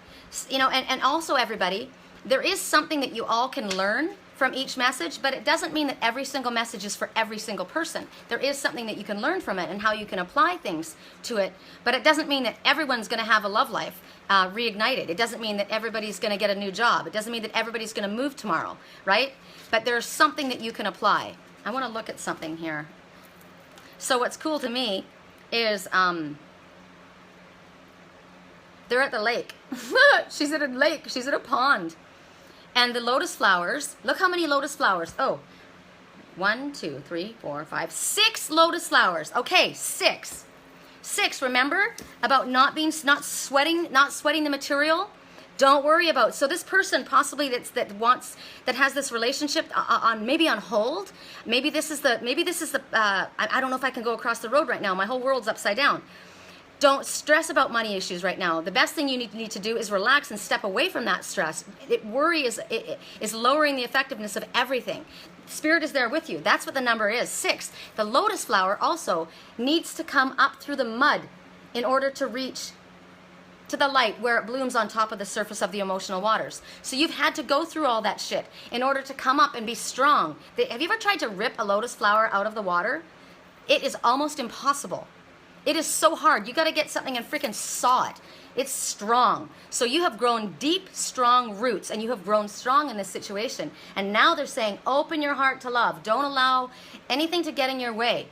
You know, and also everybody, there is something that you all can learn from each message, but it doesn't mean that every single message is for every single person. There is something that you can learn from it and how you can apply things to it, but it doesn't mean that everyone's going to have a love life reignited. It doesn't mean that everybody's going to get a new job. It doesn't mean that everybody's going to move tomorrow, right? But there's something that you can apply. I want to look at something here. So what's cool to me is they're at the lake. She's at a lake. She's at a pond. And the lotus flowers, look how many lotus flowers. Oh, 1, 2, 3, 4, 5, 6 lotus flowers. Okay, 6. 6, remember about not sweating the material? Don't worry about. So this person possibly that has this relationship maybe on hold. Maybe this is the I don't know if I can go across the road right now. My whole world's upside down. Don't stress about money issues right now. The best thing you need to do is relax and step away from that stress. Worry is lowering the effectiveness of everything. Spirit is there with you. That's what the number is, 6. The lotus flower also needs to come up through the mud in order to reach to the light where it blooms on top of the surface of the emotional waters. So you've had to go through all that shit in order to come up and be strong. Have you ever tried to rip a lotus flower out of the water? It is almost impossible. It is so hard. You got to get something and freaking saw it. It's strong. So you have grown deep, strong roots, and you have grown strong in this situation. And now they're saying, open your heart to love. Don't allow anything to get in your way.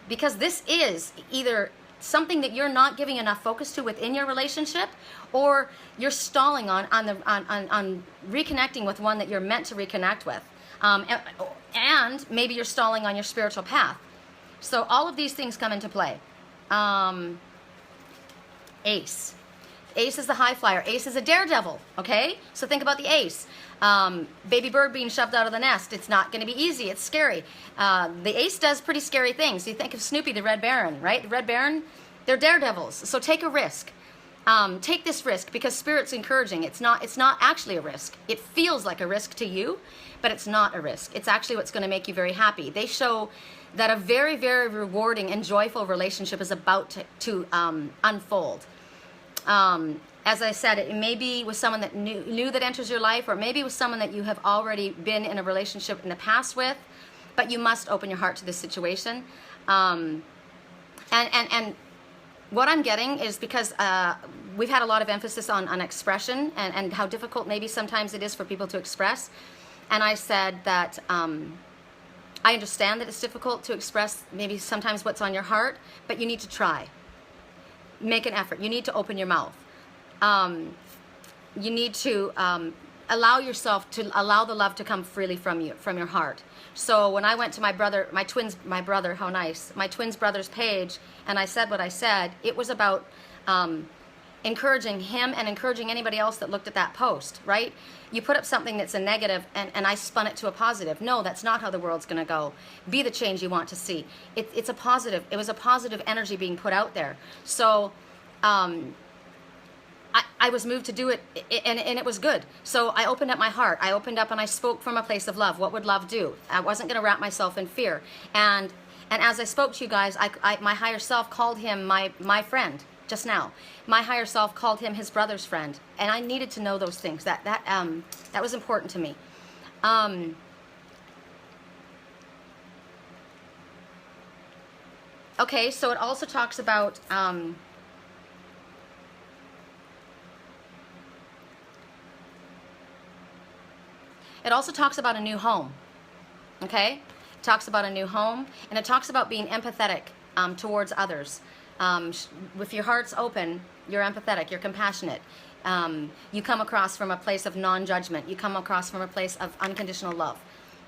Because this is either something that you're not giving enough focus to within your relationship, or you're stalling on reconnecting with one that you're meant to reconnect with. And maybe you're stalling on your spiritual path. So all of these things come into play. Ace. Ace is the high flyer. Ace is a daredevil, okay? So think about the ace. Baby bird being shoved out of the nest. It's not going to be easy. It's scary. The ace does pretty scary things. You think of Snoopy, the Red Baron, right? The Red Baron, they're daredevils. So take a risk. Take this risk because Spirit's encouraging. It's not actually a risk. It feels like a risk to you, but it's not a risk. It's actually what's going to make you very happy. They show that a very, very rewarding and joyful relationship is about to unfold. As I said, it may be with someone that new that enters your life, or maybe with someone that you have already been in a relationship in the past with, but you must open your heart to this situation. And what I'm getting is because we've had a lot of emphasis on expression and how difficult maybe sometimes it is for people to express. And I said that I understand that it's difficult to express maybe sometimes what's on your heart, but you need to try. Make an effort. You need to open your mouth. You need to allow yourself to allow the love to come freely from you, from your heart. So when I went to my twin's brother's page, and I said what I said, it was about encouraging him and encouraging anybody else that looked at that post, right? You put up something that's a negative and I spun it to a positive. No, that's not how the world's going to go. Be the change you want to see. It's a positive. It was a positive energy being put out there. So I was moved to do it, and it was good. So I opened up my heart. I opened up and I spoke from a place of love. What would love do? I wasn't going to wrap myself in fear. And as I spoke to you guys, my higher self called him my friend just now. My higher self called him his brother's friend, and I needed to know those things. That was important to me. Okay, so it also talks about a new home. Okay, it talks about a new home, and it talks about being empathetic towards others. If your heart's open, you're empathetic, you're compassionate. You come across from a place of non-judgment. You come across from a place of unconditional love.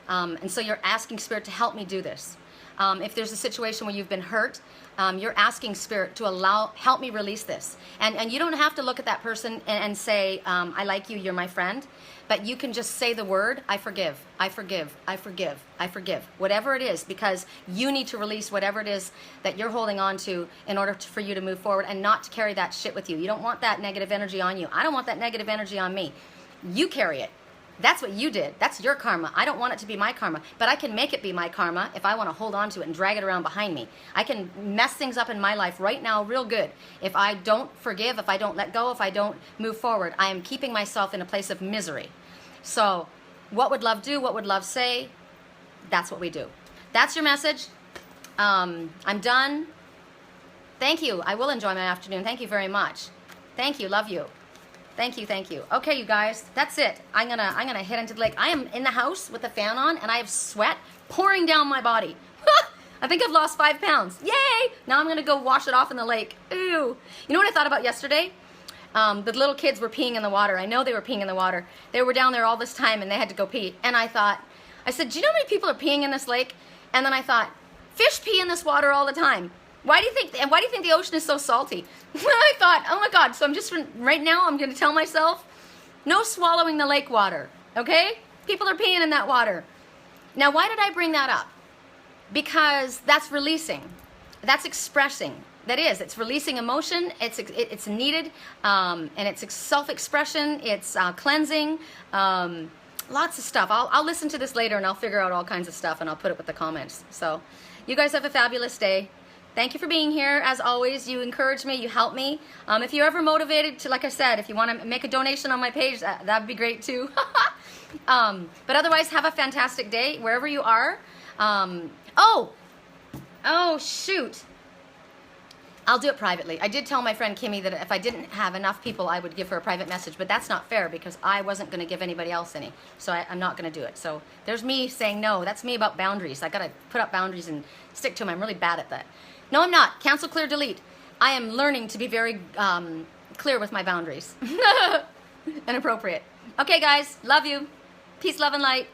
And so you're asking Spirit to help me do this. If there's a situation where you've been hurt, you're asking Spirit to help me release this. And you don't have to look at that person and say, I like you, you're my friend. But you can just say the word, I forgive, I forgive, I forgive, I forgive. Whatever it is, because you need to release whatever it is that you're holding on to in order for you to move forward and not to carry that shit with you. You don't want that negative energy on you. I don't want that negative energy on me. You carry it. That's what you did. That's your karma. I don't want it to be my karma, but I can make it be my karma if I want to hold on to it and drag it around behind me. I can mess things up in my life right now real good. If I don't forgive, if I don't let go, if I don't move forward, I am keeping myself in a place of misery. So what would love do? What would love say? That's what we do. That's your message. I'm done. Thank you. I will enjoy my afternoon. Thank you very much. Thank you. Love you. Thank you, thank you. Okay, you guys, that's it. I'm gonna head into the lake. I am in the house with the fan on, and I have sweat pouring down my body. I think I've lost 5 pounds. Yay! Now I'm gonna go wash it off in the lake. Ew. You know what I thought about yesterday? The little kids were peeing in the water. I know they were peeing in the water. They were down there all this time and they had to go pee. And I said, do you know how many people are peeing in this lake? And then I thought, fish pee in this water all the time. Why do you think the ocean is so salty? I thought, oh my God, so right now I'm going to tell myself, no swallowing the lake water, okay? People are peeing in that water. Now, why did I bring that up? Because that's releasing. That's expressing. It's releasing emotion. It's needed, and it's self-expression. It's cleansing. Lots of stuff. I'll listen to this later and I'll figure out all kinds of stuff and I'll put it with the comments. So, you guys have a fabulous day. Thank you for being here. As always, you encourage me, you help me. If you're ever motivated to, like I said, if you want to make a donation on my page, that'd be great too. But otherwise, have a fantastic day wherever you are. Oh, shoot. I'll do it privately. I did tell my friend Kimmy that if I didn't have enough people, I would give her a private message, but that's not fair because I wasn't going to give anybody else any. So I'm not going to do it. So there's me saying no. That's me about boundaries. I got to put up boundaries and stick to them. I'm really bad at that. No, I'm not. Cancel, clear, delete. I am learning to be very clear with my boundaries and appropriate. Okay, guys. Love you. Peace, love, and light.